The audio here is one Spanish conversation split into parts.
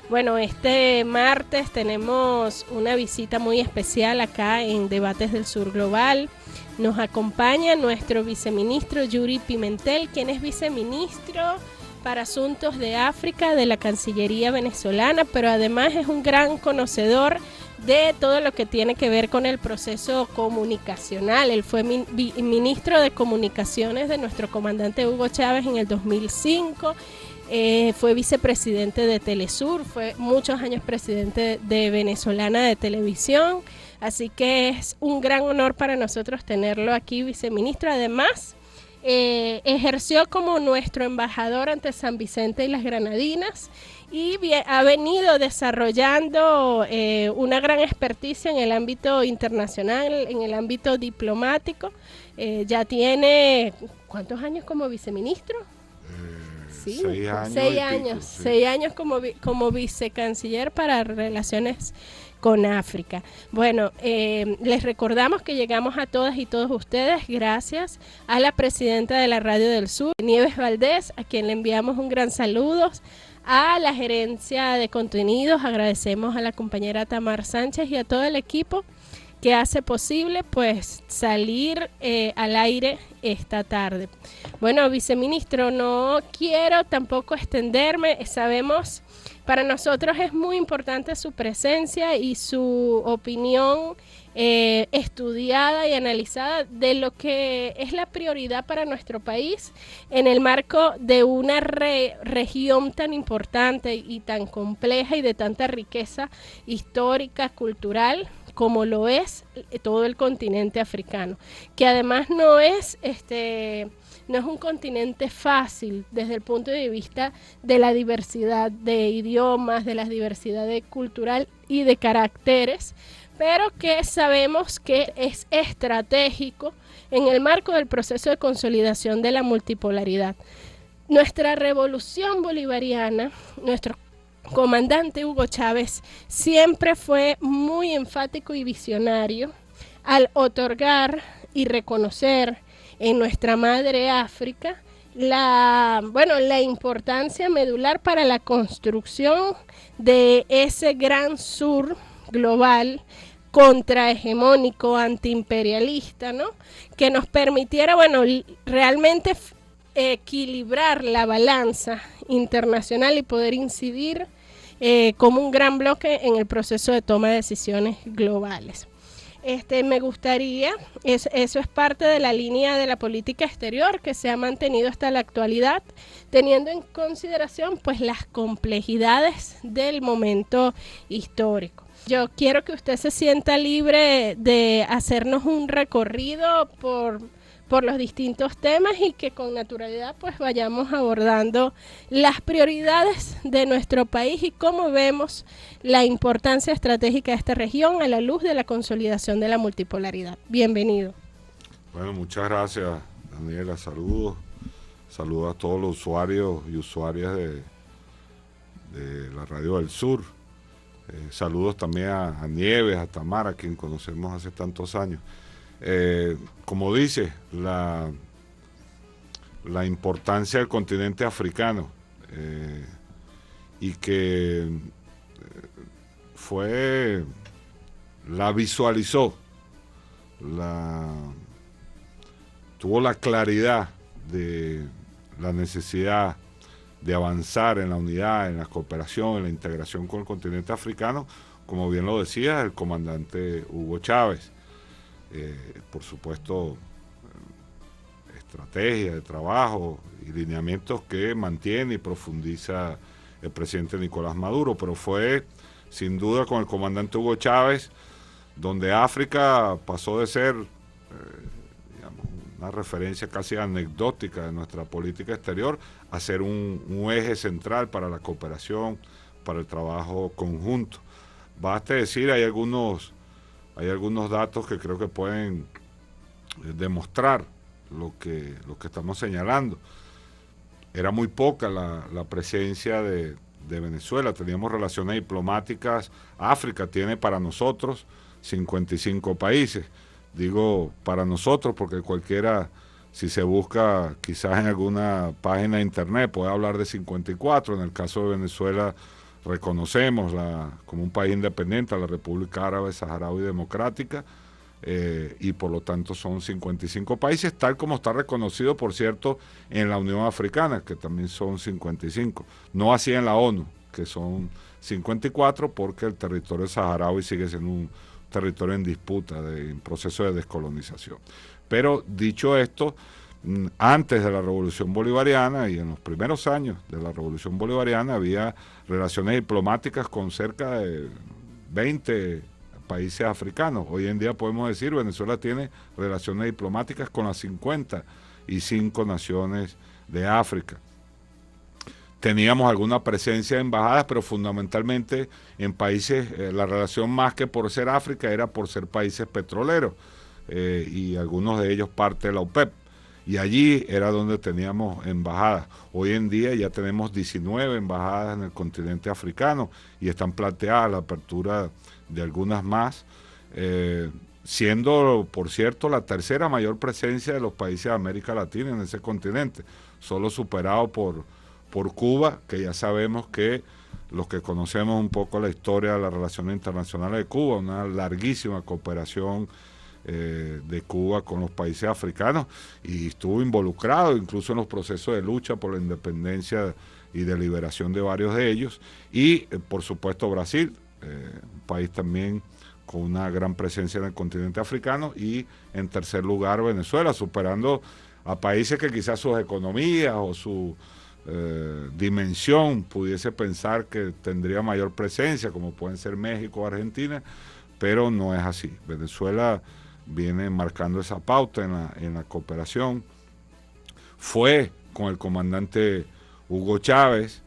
Bueno, este martes tenemos una visita muy especial acá en Debates del Sur Global. Nos acompaña nuestro viceministro Yuri Pimentel, quien es viceministro para Asuntos de África de la Cancillería venezolana, pero además es un gran conocedor de todo lo que tiene que ver con el proceso comunicacional. Él fue ministro de Comunicaciones de nuestro comandante Hugo Chávez en el 2005. Fue vicepresidente de Telesur, fue muchos años presidente de Venezolana de Televisión, así que es un gran honor para nosotros tenerlo aquí, viceministro. Además, ejerció como nuestro embajador ante San Vicente y las Granadinas y ha venido desarrollando una gran experticia en el ámbito internacional, en el ámbito diplomático. Ya tiene, ¿cuántos años como viceministro? Sí, 6 años como vicecanciller para relaciones con África. Bueno, les recordamos que llegamos a todas y todos ustedes gracias a la presidenta de la Radio del Sur, Nieves Valdés, a quien le enviamos un gran saludo, a la gerencia de contenidos, agradecemos a la compañera Tamar Sánchez y a todo el equipo que hace posible pues salir al aire esta tarde. Bueno, viceministro, no quiero tampoco extenderme, sabemos, para nosotros es muy importante su presencia y su opinión estudiada y analizada de lo que es la prioridad para nuestro país en el marco de una región tan importante y tan compleja y de tanta riqueza histórica, cultural, como lo es todo el continente africano, que además no es un continente fácil desde el punto de vista de la diversidad de idiomas, de la diversidad cultural y de caracteres, pero que sabemos que es estratégico en el marco del proceso de consolidación de la multipolaridad. Nuestra revolución bolivariana, nuestro comandante Hugo Chávez siempre fue muy enfático y visionario al otorgar y reconocer en nuestra madre África la importancia medular para la construcción de ese gran sur global contrahegemónico, antiimperialista, ¿no? Que nos permitiera, realmente equilibrar la balanza internacional y poder incidir como un gran bloque en el proceso de toma de decisiones globales. Me gustaría, eso es parte de la línea de la política exterior que se ha mantenido hasta la actualidad, teniendo en consideración pues las complejidades del momento histórico. Yo quiero que usted se sienta libre de hacernos un recorrido por los distintos temas y que con naturalidad pues vayamos abordando las prioridades de nuestro país y cómo vemos la importancia estratégica de esta región a la luz de la consolidación de la multipolaridad. Bienvenido. Bueno, muchas gracias, Daniela. Saludos a todos los usuarios y usuarias de la Radio del Sur. Saludos también a Nieves, a Tamara, a quien conocemos hace tantos años. Como dice, la importancia del continente africano y que la visualizó, tuvo la claridad de la necesidad de avanzar en la unidad, en la cooperación, en la integración con el continente africano, como bien lo decía el comandante Hugo Chávez. Por supuesto, estrategia de trabajo y lineamientos que mantiene y profundiza el presidente Nicolás Maduro, pero fue sin duda con el comandante Hugo Chávez donde África pasó de ser una referencia casi anecdótica de nuestra política exterior a ser un eje central para la cooperación, para el trabajo conjunto. Baste decir, hay algunos datos que creo que pueden demostrar lo que estamos señalando. Era muy poca la presencia de Venezuela, teníamos relaciones diplomáticas. África tiene para nosotros 55 países. Digo para nosotros porque cualquiera, si se busca quizás en alguna página de internet, puede hablar de 54. En el caso de Venezuela reconocemos como un país independiente a la República Árabe Saharaui Democrática, y por lo tanto son 55 países, tal como está reconocido, por cierto, en la Unión Africana, que también son 55. No así en la ONU, que son 54, porque el territorio saharaui sigue siendo un territorio en disputa, en proceso de descolonización. Pero dicho esto, antes de la Revolución Bolivariana y en los primeros años de la Revolución Bolivariana había relaciones diplomáticas con cerca de 20 países africanos. Hoy en día podemos decir Venezuela tiene relaciones diplomáticas con las 55 naciones de África. Teníamos alguna presencia en embajadas, pero fundamentalmente en países, la relación más que por ser África era por ser países petroleros, y algunos de ellos parte de la OPEP. Y allí era donde teníamos embajadas. Hoy en día ya tenemos 19 embajadas en el continente africano y están planteadas la apertura de algunas más, siendo, por cierto, la tercera mayor presencia de los países de América Latina en ese continente, solo superado por Cuba, que ya sabemos que los que conocemos un poco la historia de las relaciones internacionales de Cuba, una larguísima cooperación de Cuba con los países africanos, y estuvo involucrado incluso en los procesos de lucha por la independencia y de liberación de varios de ellos, y por supuesto Brasil, un país también con una gran presencia en el continente africano, y en tercer lugar Venezuela, superando a países que quizás sus economías o su dimensión pudiese pensar que tendría mayor presencia, como pueden ser México o Argentina, pero no es así. Venezuela viene marcando esa pauta en la cooperación. Fue con el comandante Hugo Chávez,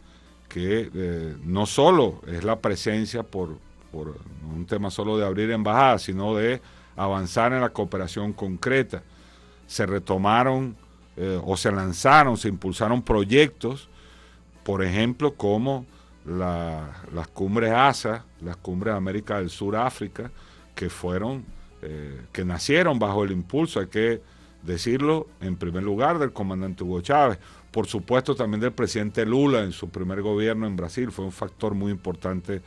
que no solo es la presencia por un tema solo de abrir embajadas, sino de avanzar en la cooperación concreta. Se retomaron o se lanzaron, se impulsaron proyectos, por ejemplo, como las cumbres ASA, las cumbres de América del Sur, África, que nacieron bajo el impulso, hay que decirlo, en primer lugar del comandante Hugo Chávez, por supuesto también del presidente Lula en su primer gobierno en Brasil, fue un factor muy importante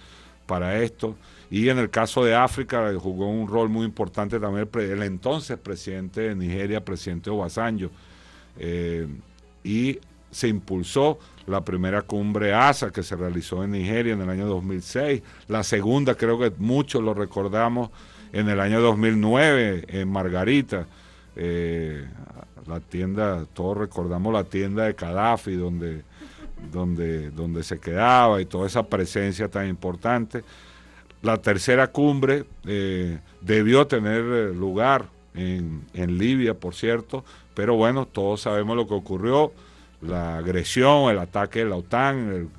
para esto, y en el caso de África jugó un rol muy importante también el entonces presidente de Nigeria, presidente Obasanjo, y se impulsó la primera cumbre ASA que se realizó en Nigeria en el año 2006, la segunda, creo que muchos lo recordamos, en el año 2009 en Margarita, la tienda, todos recordamos la tienda de Gaddafi donde se quedaba, y toda esa presencia tan importante. La tercera cumbre debió tener lugar en Libia, por cierto, pero bueno, todos sabemos lo que ocurrió, la agresión, el ataque de la OTAN,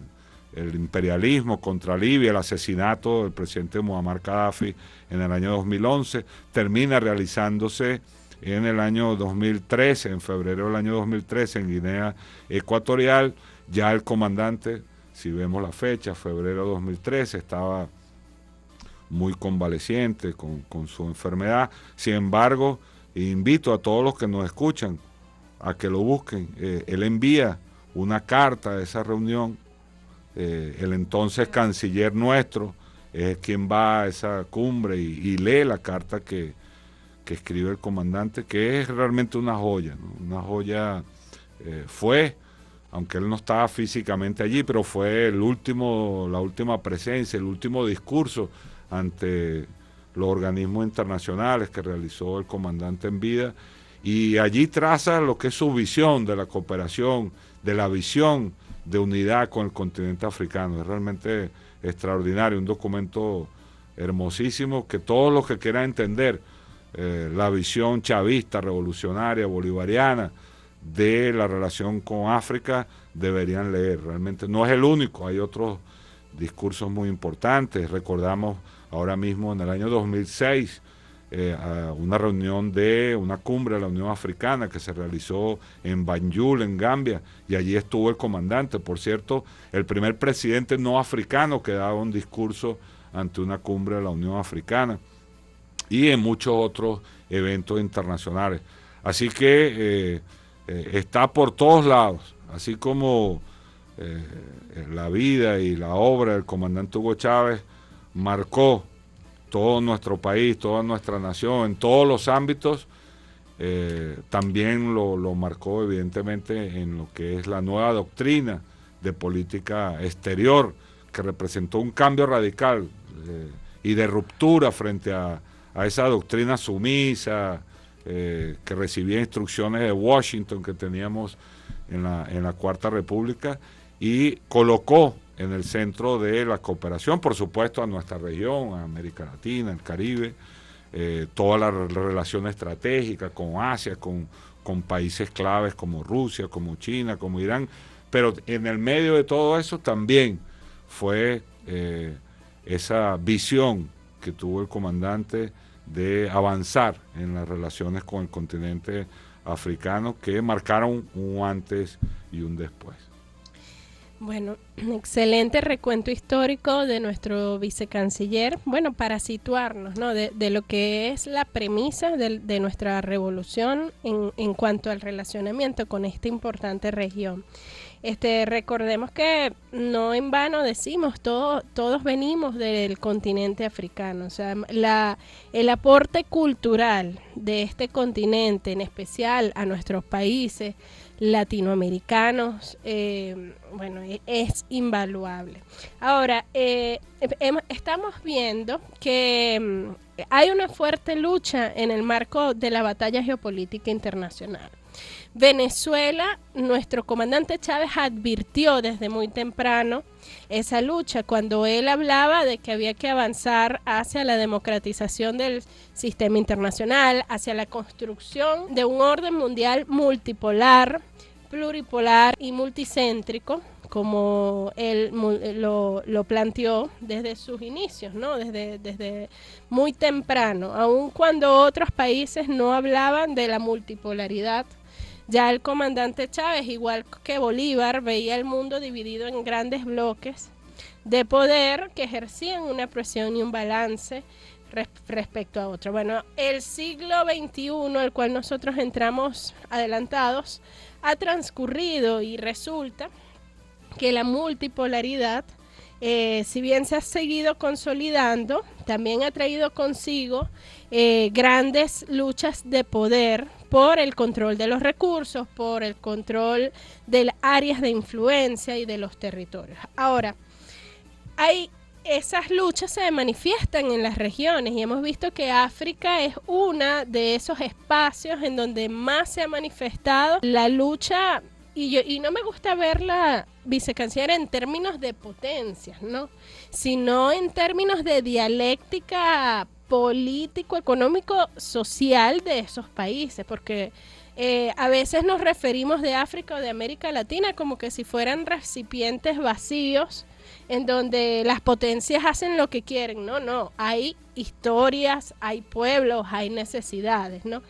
el imperialismo contra Libia, el asesinato del presidente Muammar Gaddafi en el año 2011, termina realizándose en el año 2013, en febrero del año 2013, en Guinea Ecuatorial. Ya el comandante, si vemos la fecha, febrero de 2013, estaba muy convaleciente con su enfermedad. Sin embargo, invito a todos los que nos escuchan a que lo busquen. Él envía una carta de esa reunión. El entonces canciller nuestro es quien va a esa cumbre y lee la carta que escribe el comandante, que es realmente una joya, ¿no? Una joya. Fue, aunque él no estaba físicamente allí, pero fue la última presencia, el último discurso ante los organismos internacionales que realizó el comandante en vida, y allí traza lo que es su visión de la cooperación, de la visión de unidad con el continente africano. Es realmente extraordinario, un documento hermosísimo que todos los que quieran entender la visión chavista, revolucionaria, bolivariana de la relación con África deberían leer. Realmente no es el único, hay otros discursos muy importantes. Recordamos ahora mismo en el año 2006 a una reunión de una cumbre de la Unión Africana que se realizó en Banjul, en Gambia, y allí estuvo el comandante, por cierto, el primer presidente no africano que daba un discurso ante una cumbre de la Unión Africana, y en muchos otros eventos internacionales. Así que está por todos lados, así como la vida y la obra del comandante Hugo Chávez marcó todo nuestro país, toda nuestra nación, en todos los ámbitos. También lo marcó evidentemente en lo que es la nueva doctrina de política exterior, que representó un cambio radical y de ruptura frente a esa doctrina sumisa, que recibía instrucciones de Washington que teníamos en la Cuarta República, y colocó en el centro de la cooperación, por supuesto, a nuestra región, a América Latina, el Caribe, toda la relación estratégica con Asia, con países claves como Rusia, como China, como Irán, pero en el medio de todo eso también fue esa visión que tuvo el comandante de avanzar en las relaciones con el continente africano, que marcaron un antes y un después. Bueno, excelente recuento histórico de nuestro vicecanciller, bueno, para situarnos, ¿no?, de lo que es la premisa de nuestra revolución en cuanto al relacionamiento con esta importante región. Recordemos que no en vano decimos, todos venimos del continente africano, o sea, el aporte cultural de este continente, en especial a nuestros países latinoamericanos, bueno, es invaluable. Ahora, estamos viendo que hay una fuerte lucha en el marco de la batalla geopolítica internacional. Venezuela, nuestro comandante Chávez advirtió desde muy temprano esa lucha cuando él hablaba de que había que avanzar hacia la democratización del sistema internacional, hacia la construcción de un orden mundial multipolar, pluripolar y multicéntrico, como él lo planteó desde sus inicios, ¿no? Desde muy temprano, aun cuando otros países no hablaban de la multipolaridad. Ya el comandante Chávez, igual que Bolívar, veía el mundo dividido en grandes bloques de poder que ejercían una presión y un balance respecto a otro. Bueno, el siglo XXI, al cual nosotros entramos adelantados, ha transcurrido y resulta que la multipolaridad, si bien se ha seguido consolidando, también ha traído consigo grandes luchas de poder por el control de los recursos, por el control de las áreas de influencia y de los territorios. Ahora, esas luchas se manifiestan en las regiones y hemos visto que África es uno de esos espacios en donde más se ha manifestado la lucha, y no me gusta verla, vicecanciller, en términos de potencias, ¿no?, sino en términos de dialéctica político, económico, social de esos países, porque a veces nos referimos de África o de América Latina como que si fueran recipientes vacíos en donde las potencias hacen lo que quieren. No, hay historias, hay pueblos, hay necesidades, ¿no?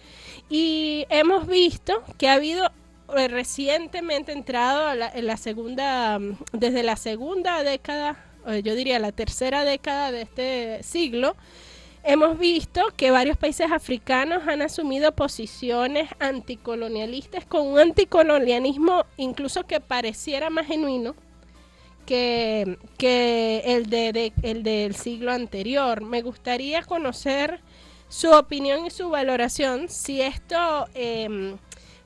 Y hemos visto que ha habido recientemente entrado desde la segunda década, yo diría la tercera década de este siglo, hemos visto que varios países africanos han asumido posiciones anticolonialistas, con un anticolonialismo incluso que pareciera más genuino que el del siglo anterior. Me gustaría conocer su opinión y su valoración, si esto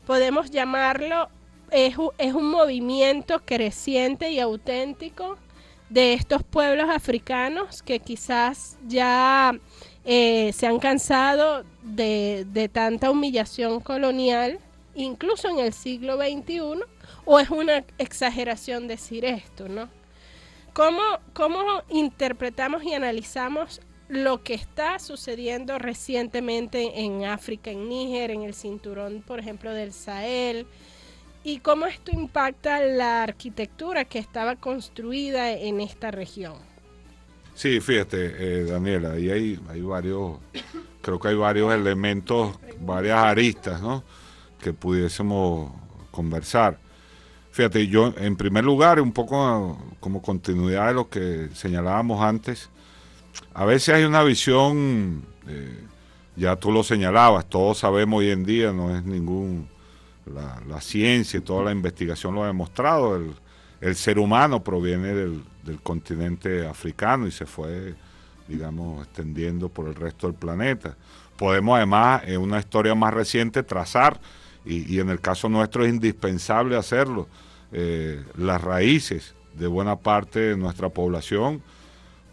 podemos llamarlo, es un movimiento creciente y auténtico de estos pueblos africanos que quizás ya se han cansado de tanta humillación colonial, incluso en el siglo XXI, o es una exageración decir esto, ¿no? ¿Cómo interpretamos y analizamos lo que está sucediendo recientemente en África, en Níger, en el cinturón, por ejemplo, del Sahel, y cómo esto impacta la arquitectura que estaba construida en esta región? Sí, fíjate, Daniela, ahí hay varios, creo que hay varios elementos, varias aristas, ¿no?, que pudiésemos conversar. Fíjate, yo en primer lugar, un poco como continuidad de lo que señalábamos antes, a veces hay una visión, ya tú lo señalabas, todos sabemos hoy en día, no es la ciencia y toda la investigación lo ha demostrado, el ser humano proviene del continente africano y se fue, digamos, extendiendo por el resto del planeta. Podemos además, en una historia más reciente, trazar, y en el caso nuestro es indispensable hacerlo, las raíces de buena parte de nuestra población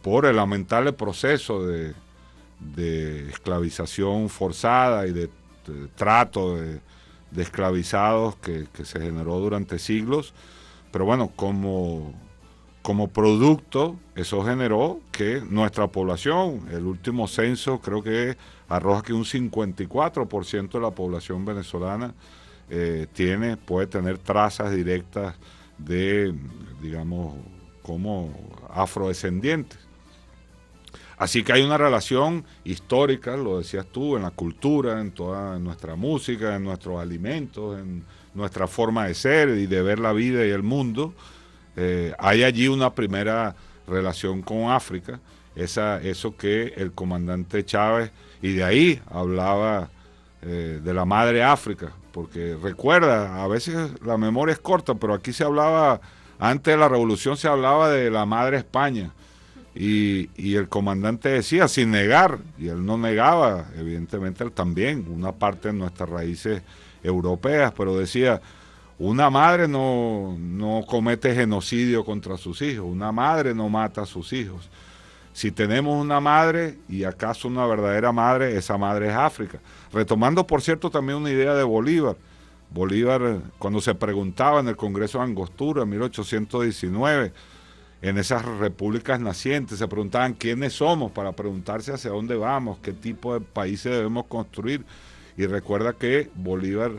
por el lamentable proceso de esclavización forzada y de trato de esclavizados que se generó durante siglos. Pero bueno, como producto, eso generó que nuestra población, el último censo creo que arroja que un 54% de la población venezolana puede tener trazas directas de, digamos, como afrodescendientes. Así que hay una relación histórica, lo decías tú, en la cultura, en toda nuestra música, en nuestros alimentos, en nuestra forma de ser y de ver la vida y el mundo. Hay allí una primera relación con África, eso que el comandante Chávez, y de ahí hablaba de la madre África, porque recuerda, a veces la memoria es corta, pero aquí se hablaba, antes de la revolución se hablaba de la madre España, y el comandante decía, sin negar, y él no negaba, evidentemente él también, una parte de nuestras raíces europeas, pero decía, una madre no comete genocidio contra sus hijos, una madre no mata a sus hijos. Si tenemos una madre, y acaso una verdadera madre, esa madre es África. Retomando, por cierto, también una idea de Bolívar. Bolívar, cuando se preguntaba en el Congreso de Angostura, en 1819, en esas repúblicas nacientes, se preguntaban quiénes somos para preguntarse hacia dónde vamos, qué tipo de países debemos construir. Y recuerda que Bolívar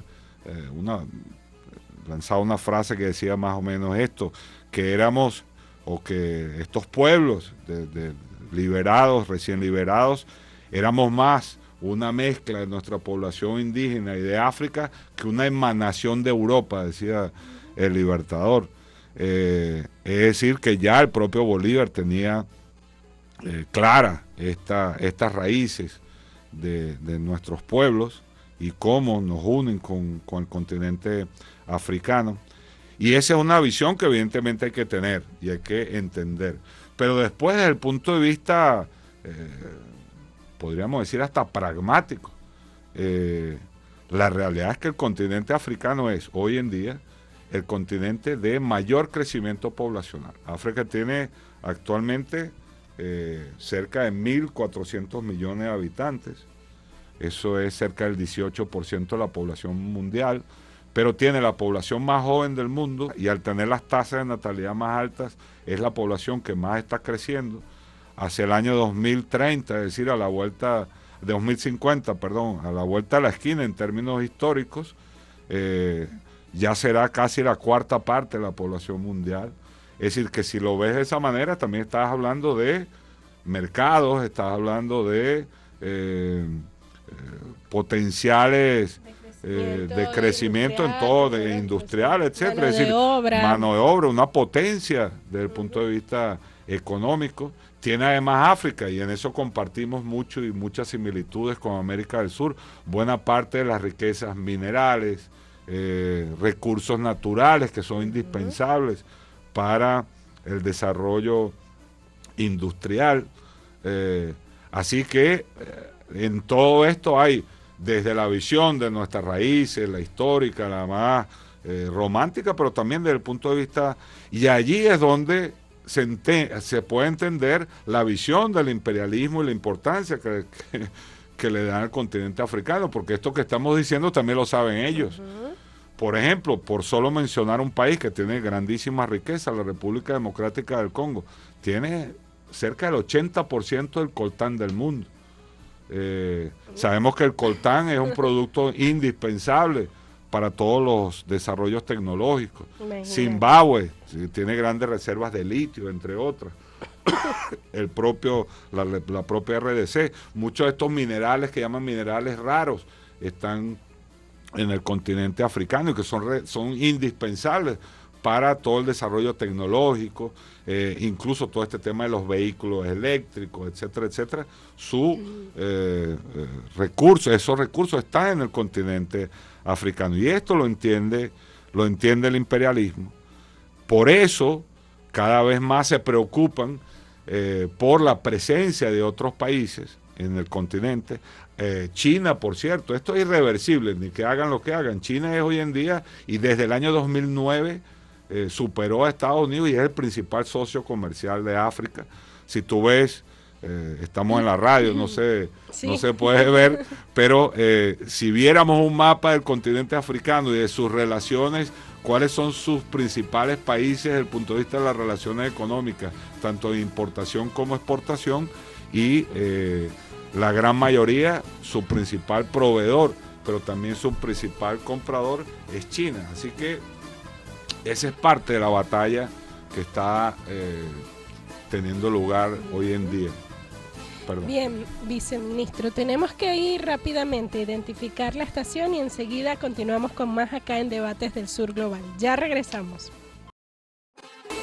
lanzaba una frase que decía más o menos esto, que éramos, o que estos pueblos liberados, recién liberados, éramos más una mezcla de nuestra población indígena y de África que una emanación de Europa, decía el Libertador. Es decir, que ya el propio Bolívar tenía clara estas raíces de nuestros pueblos y cómo nos unen con el continente africano. Y esa es una visión que evidentemente hay que tener y hay que entender. Pero después, desde el punto de vista, podríamos decir hasta pragmático, la realidad es que el continente africano es, hoy en día, el continente de mayor crecimiento poblacional. África tiene actualmente cerca de 1.400 millones de habitantes. Eso es cerca del 18% de la población mundial, pero tiene la población más joven del mundo y al tener las tasas de natalidad más altas, es la población que más está creciendo. Hacia el año 2030, es decir, a la vuelta, 2050, perdón, a la vuelta de la esquina en términos históricos, ya será casi la cuarta parte de la población mundial. Es decir, que si lo ves de esa manera, también estás hablando de mercados, estás hablando de potenciales de crecimiento en todo, de industrial, etcétera. Es decir, mano de obra, una potencia desde el punto de vista económico. Tiene además África, y en eso compartimos mucho y muchas similitudes con América del Sur. Buena parte de las riquezas minerales, recursos naturales que son indispensables para el desarrollo industrial. Así que en todo esto hay, desde la visión de nuestras raíces, la histórica, la más romántica, pero también desde el punto de vista, y allí es donde se puede entender la visión del imperialismo y la importancia que le dan al continente africano, porque esto que estamos diciendo también lo saben ellos. Por ejemplo, por solo mencionar un país que tiene grandísima riqueza, la República Democrática del Congo, tiene cerca del 80% del coltán del mundo. Sabemos que el coltán es un producto indispensable para todos los desarrollos tecnológicos. Imagínate. Zimbabue tiene grandes reservas de litio, entre otras. La propia RDC. Muchos de estos minerales que llaman minerales raros están en el continente africano y que son indispensables para todo el desarrollo tecnológico, incluso todo este tema de los vehículos eléctricos, etcétera, etcétera. Esos recursos están en el continente africano, y esto lo entiende el imperialismo, Por eso, cada vez más se preocupan por la presencia de otros países en el continente. China, por cierto, esto es irreversible, ni que hagan lo que hagan. China es hoy en día, y desde el año 2009, superó a Estados Unidos y es el principal socio comercial de África. Si tú ves, estamos en la radio, no sé, sí, no se puede ver, pero si viéramos un mapa del continente africano y de sus relaciones, cuáles son sus principales países desde el punto de vista de las relaciones económicas, tanto de importación como exportación, y la gran mayoría, su principal proveedor, pero también su principal comprador es China. Así que esa es parte de la batalla que está teniendo lugar hoy en día. Perdón. Bien, viceministro, tenemos que ir rápidamente a identificar la estación y enseguida continuamos con más acá en Debates del Sur Global. Ya regresamos.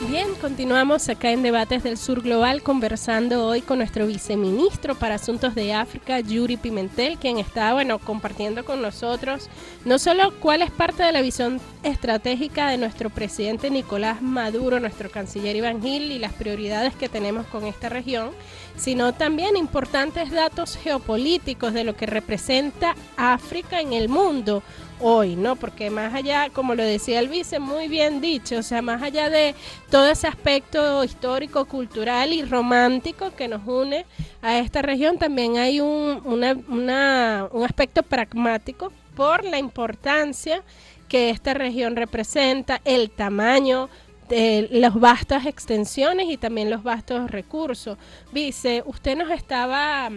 Bien, continuamos acá en Debates del Sur Global conversando hoy con nuestro viceministro para Asuntos de África, Yuri Pimentel, quien está, compartiendo con nosotros no solo cuál es parte de la visión estratégica de nuestro presidente Nicolás Maduro, nuestro canciller Iván Gil, y las prioridades que tenemos con esta región, sino también importantes datos geopolíticos de lo que representa África en el mundo hoy, ¿no? Porque más allá, como lo decía el vice, muy bien dicho, o sea, más allá de todo ese aspecto histórico, cultural y romántico que nos une a esta región, también hay un aspecto pragmático por la importancia que esta región representa, el tamaño, las vastas extensiones y también los vastos recursos. Vice, usted nos estaba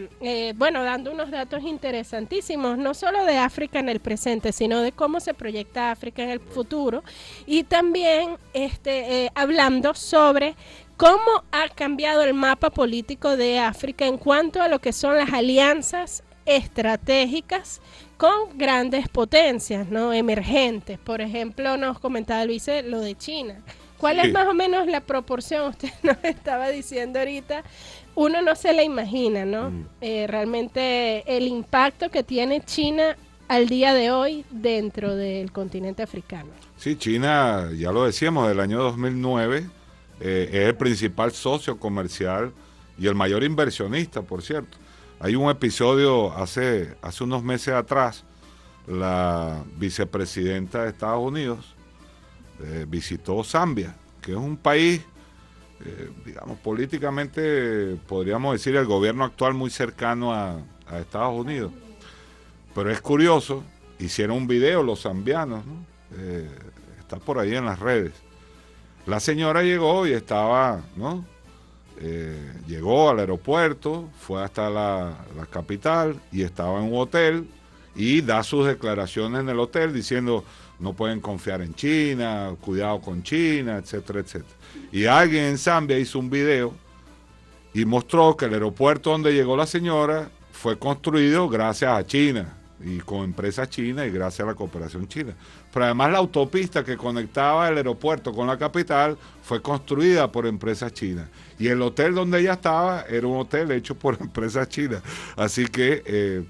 dando unos datos interesantísimos, no solo de África en el presente, sino de cómo se proyecta África en el futuro, y también hablando sobre cómo ha cambiado el mapa político de África en cuanto a lo que son las alianzas estratégicas con grandes potencias, ¿no? Emergentes. Por ejemplo, nos comentaba el vice lo de China. ¿Cuál es más o menos la proporción? Usted nos estaba diciendo ahorita, uno no se la imagina, ¿no? Realmente el impacto que tiene China al día de hoy dentro del continente africano. Sí, China, ya lo decíamos, del año 2009, es el principal socio comercial y el mayor inversionista, por cierto. Hay un episodio hace unos meses atrás, la vicepresidenta de Estados Unidos visitó Zambia, que es un país, digamos, políticamente, podríamos decir, el gobierno actual muy cercano a Estados Unidos. Pero es curioso, hicieron un video los zambianos, ¿no? Está por ahí en las redes. La señora llegó y estaba, ¿no? Llegó al aeropuerto, fue hasta la capital y estaba en un hotel y da sus declaraciones en el hotel diciendo: no pueden confiar en China, cuidado con China, etcétera, etcétera. Y alguien en Zambia hizo un video y mostró que el aeropuerto donde llegó la señora fue construido gracias a China y con empresas chinas y gracias a la cooperación china. Pero además la autopista que conectaba el aeropuerto con la capital fue construida por empresas chinas. Y el hotel donde ella estaba era un hotel hecho por empresas chinas. Así que,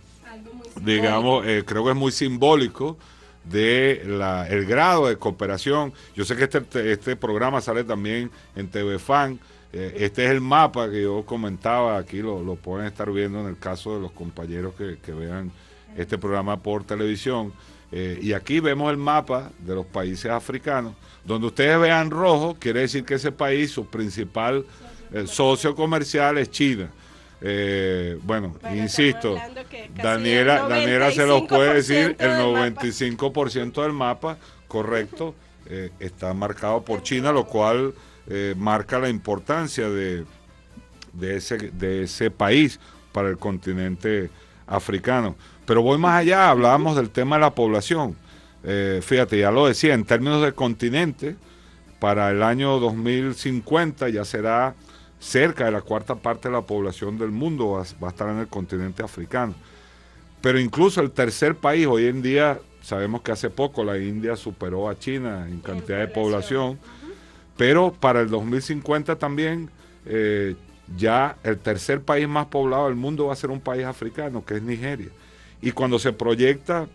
digamos, creo que es muy simbólico de el grado de cooperación. Yo sé que este programa sale también en TV Fan. Este es el mapa que yo comentaba, aquí lo pueden estar viendo en el caso de los compañeros que vean este programa por televisión. Y aquí vemos el mapa de los países africanos. Donde ustedes vean rojo, quiere decir que ese país, su principal socio comercial es China. Bueno, insisto, Daniela se lo puede decir, el 95% del mapa, correcto, está marcado por China, lo cual marca la importancia de ese país para el continente africano. Pero voy más allá, hablábamos del tema de la población. Fíjate, ya lo decía, en términos de continente, para el año 2050 ya será cerca de la cuarta parte de la población del mundo va a estar en el continente africano. Pero incluso el tercer país, hoy en día, sabemos que hace poco la India superó a China en cantidad de población, pero para el 2050 también ya el tercer país más poblado del mundo va a ser un país africano, que es Nigeria. Y cuando se proyecta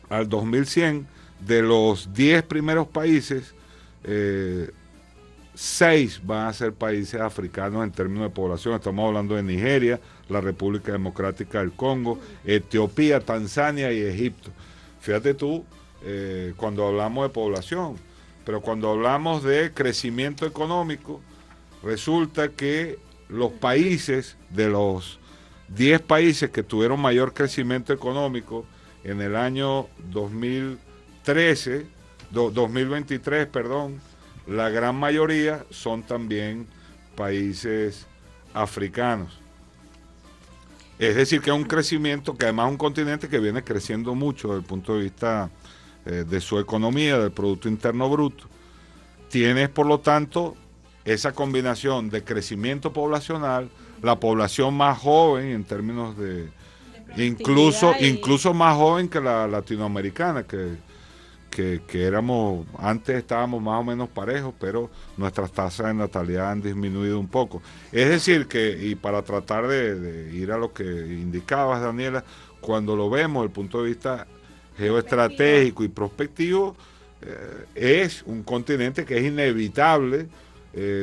al 2100, de los 10 primeros países, 6 van a ser países africanos en términos de población. Estamos hablando de Nigeria, la República Democrática del Congo, Etiopía, Tanzania y Egipto. Fíjate tú, cuando hablamos de población, pero cuando hablamos de crecimiento económico, resulta que los países, de los 10 países que tuvieron mayor crecimiento económico en el año 2023, la gran mayoría son también países africanos. Es decir, que es un crecimiento, que además es un continente que viene creciendo mucho desde el punto de vista de su economía, del Producto Interno Bruto. Tienes, por lo tanto, esa combinación de crecimiento poblacional, la población más joven en términos de incluso más joven que la latinoamericana, que antes estábamos más o menos parejos, pero nuestras tasas de natalidad han disminuido un poco. Es decir, y para tratar de ir a lo que indicabas, Daniela, cuando lo vemos desde el punto de vista geoestratégico y prospectivo, es un continente que es inevitable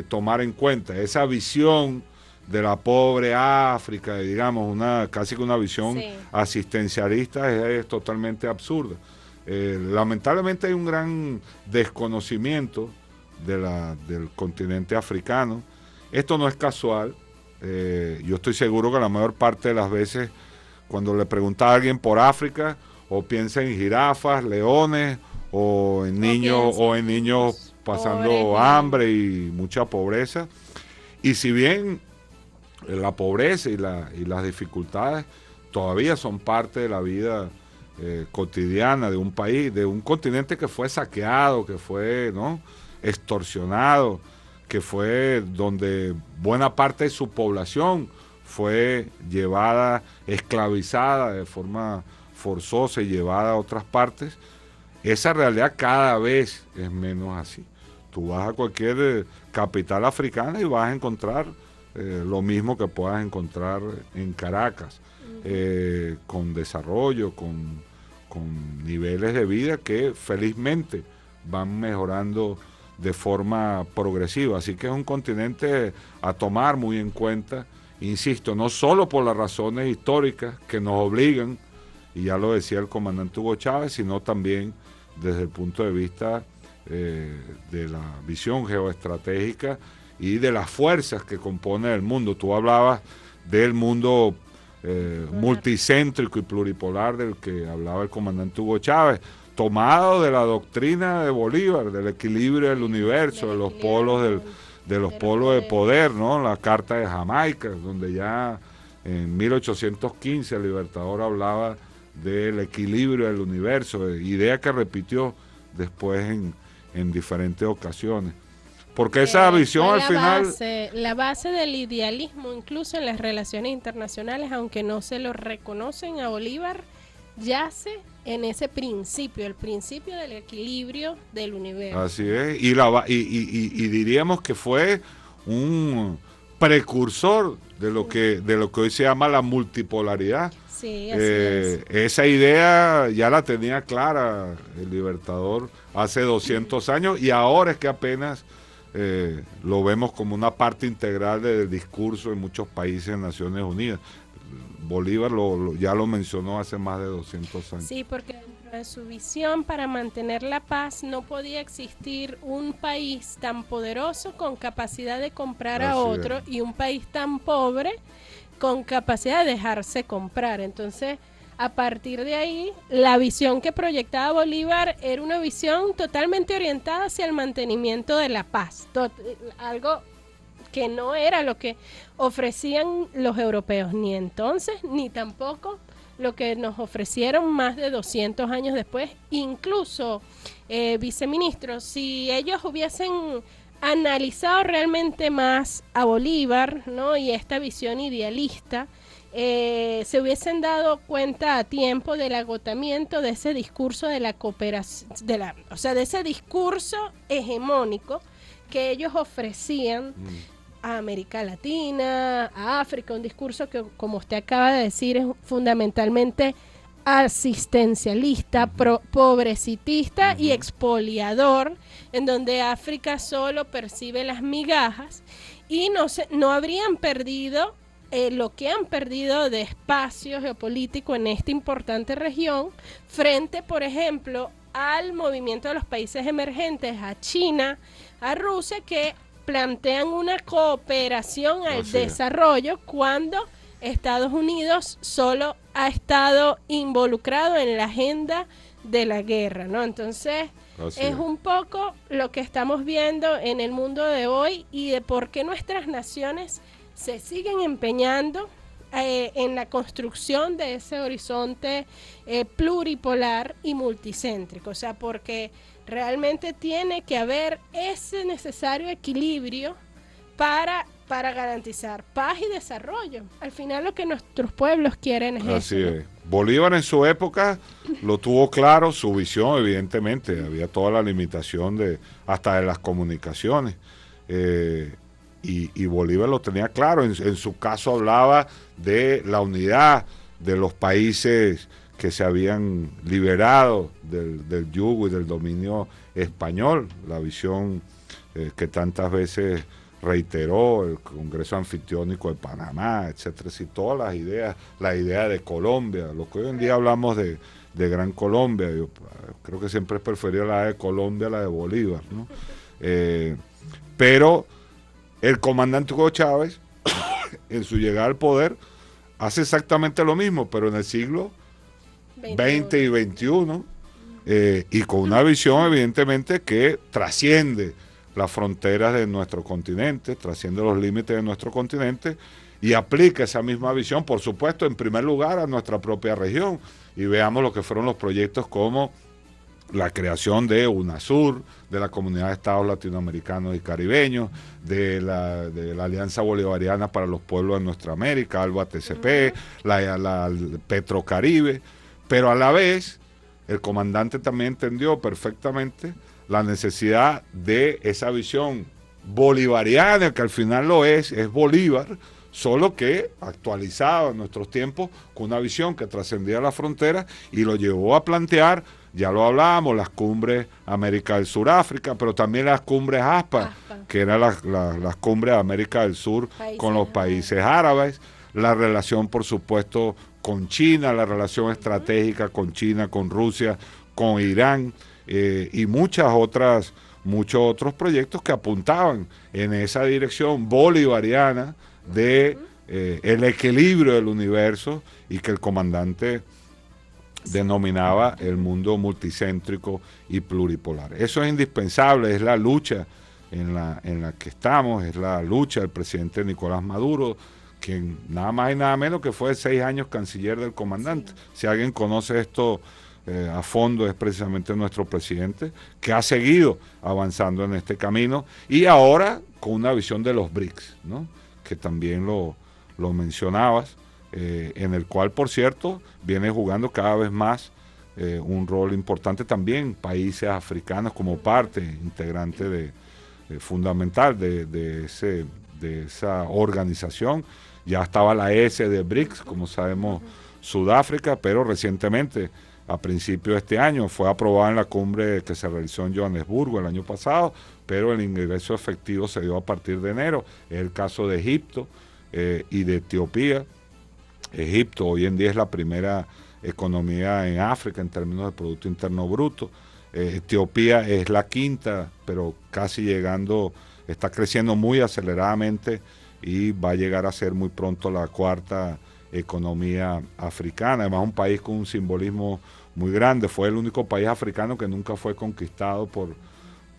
tomar en cuenta. Esa visión de la pobre África, digamos, casi que una visión asistencialista es totalmente absurda. Lamentablemente hay un gran desconocimiento del continente africano. Esto no es casual. Yo estoy seguro que la mayor parte de las veces cuando le pregunta a alguien por África, o piensa en jirafas, leones, o en niños pasando hambre y mucha pobreza. Y si bien la pobreza y las dificultades todavía son parte de la vida cotidiana de un país, de un continente que fue saqueado, que fue extorsionado, que fue donde buena parte de su población fue llevada, esclavizada de forma forzosa y llevada a otras partes. Esa realidad cada vez es menos así. Tú vas a cualquier capital africana y vas a encontrar lo mismo que puedas encontrar en Caracas, con desarrollo, con niveles de vida que felizmente van mejorando de forma progresiva. Así que es un continente a tomar muy en cuenta, insisto, no solo por las razones históricas que nos obligan, y ya lo decía el comandante Hugo Chávez, sino también desde el punto de vista de la visión geoestratégica y de las fuerzas que componen el mundo. Tú hablabas del mundo multicéntrico y pluripolar del que hablaba el comandante Hugo Chávez, tomado de la doctrina de Bolívar, del equilibrio del universo, de los polos de poder, ¿no? La Carta de Jamaica, donde ya en 1815 el Libertador hablaba del equilibrio del universo, idea que repitió después en diferentes ocasiones. Porque esa visión al final... La base del idealismo, incluso en las relaciones internacionales, aunque no se lo reconocen a Bolívar, yace en ese principio, el principio del equilibrio del universo. Así es, y diríamos que fue un precursor de lo que hoy se llama la multipolaridad. Sí, así es. Esa idea ya la tenía clara el Libertador hace 200 años, y ahora es que apenas lo vemos como una parte integral del discurso en muchos países de Naciones Unidas. Bolívar ya lo mencionó hace más de 200 años. Sí, porque dentro de su visión, para mantener la paz no podía existir un país tan poderoso con capacidad de comprar a otro y un país tan pobre con capacidad de dejarse comprar. Entonces, a partir de ahí, la visión que proyectaba Bolívar era una visión totalmente orientada hacia el mantenimiento de la paz, algo que no era lo que ofrecían los europeos, ni entonces, ni tampoco lo que nos ofrecieron más de 200 años después. Incluso, viceministro, si ellos hubiesen analizado realmente más a Bolívar, ¿no?, y esta visión idealista, se hubiesen dado cuenta a tiempo del agotamiento de ese discurso de la cooperación, de ese discurso hegemónico que ellos ofrecían a América Latina, a África, un discurso que, como usted acaba de decir, es fundamentalmente asistencialista, pobrecitista y expoliador, en donde África solo percibe las migajas y no habrían perdido lo que han perdido de espacio geopolítico en esta importante región frente, por ejemplo, al movimiento de los países emergentes, a China, a Rusia, que plantean una cooperación al desarrollo cuando Estados Unidos solo ha estado involucrado en la agenda de la guerra, ¿no? Entonces, es un poco lo que estamos viendo en el mundo de hoy y de por qué nuestras naciones se siguen empeñando en la construcción de ese horizonte pluripolar y multicéntrico. O sea, porque realmente tiene que haber ese necesario equilibrio para garantizar paz y desarrollo. Al final lo que nuestros pueblos quieren es así eso, ¿no? es. Bolívar en su época lo tuvo claro, su visión evidentemente, había toda la limitación hasta de las comunicaciones, y Bolívar lo tenía claro, en su caso hablaba de la unidad de los países que se habían liberado del yugo y del dominio español, la visión que tantas veces reiteró el Congreso Anfictiónico de Panamá, etcétera, y todas las ideas, la idea de Colombia, lo que hoy en día hablamos de Gran Colombia, yo creo que siempre he preferido la de Colombia a la de Bolívar, ¿no? Pero el comandante Hugo Chávez, en su llegada al poder, hace exactamente lo mismo, pero en el siglo XX y XXI, y con una visión evidentemente que trasciende las fronteras de nuestro continente, trasciende los límites de nuestro continente y aplica esa misma visión, por supuesto, en primer lugar a nuestra propia región. Y veamos lo que fueron los proyectos como la creación de UNASUR, de la Comunidad de Estados Latinoamericanos y Caribeños, de la Alianza Bolivariana para los Pueblos de Nuestra América, ALBA-TCP, la Petrocaribe, pero a la vez el comandante también entendió perfectamente la necesidad de esa visión bolivariana, que al final lo es Bolívar, solo que actualizado en nuestros tiempos con una visión que trascendía las fronteras y lo llevó a plantear, ya lo hablábamos, las cumbres América del Sur, África, pero también las cumbres ASPA, que eran las cumbres de América del Sur con los países árabes, la relación por supuesto con China, la relación estratégica con China, con Rusia, con Irán, y muchos otros proyectos que apuntaban en esa dirección bolivariana de el equilibrio del universo y que el comandante denominaba el mundo multicéntrico y pluripolar. Eso es indispensable, es la lucha en la que estamos, es la lucha del presidente Nicolás Maduro, quien nada más y nada menos que fue 6 años canciller del comandante. Sí. Si alguien conoce esto a fondo es precisamente nuestro presidente, que ha seguido avanzando en este camino y ahora con una visión de los BRICS, ¿no? Que también lo mencionabas, en el cual, por cierto, viene jugando cada vez más un rol importante también países africanos como parte integrante fundamental de esa organización. Ya estaba la S de BRICS, como sabemos, Sudáfrica, pero recientemente, a principios de este año, fue aprobada en la cumbre que se realizó en Johannesburgo el año pasado, pero el ingreso efectivo se dio a partir de enero. Es el caso de Egipto y de Etiopía. Egipto hoy en día es la primera economía en África en términos de Producto Interno Bruto. Etiopía es la quinta, pero casi llegando, está creciendo muy aceleradamente y va a llegar a ser muy pronto la cuarta economía africana. Además, un país con un simbolismo muy grande. Fue el único país africano que nunca fue conquistado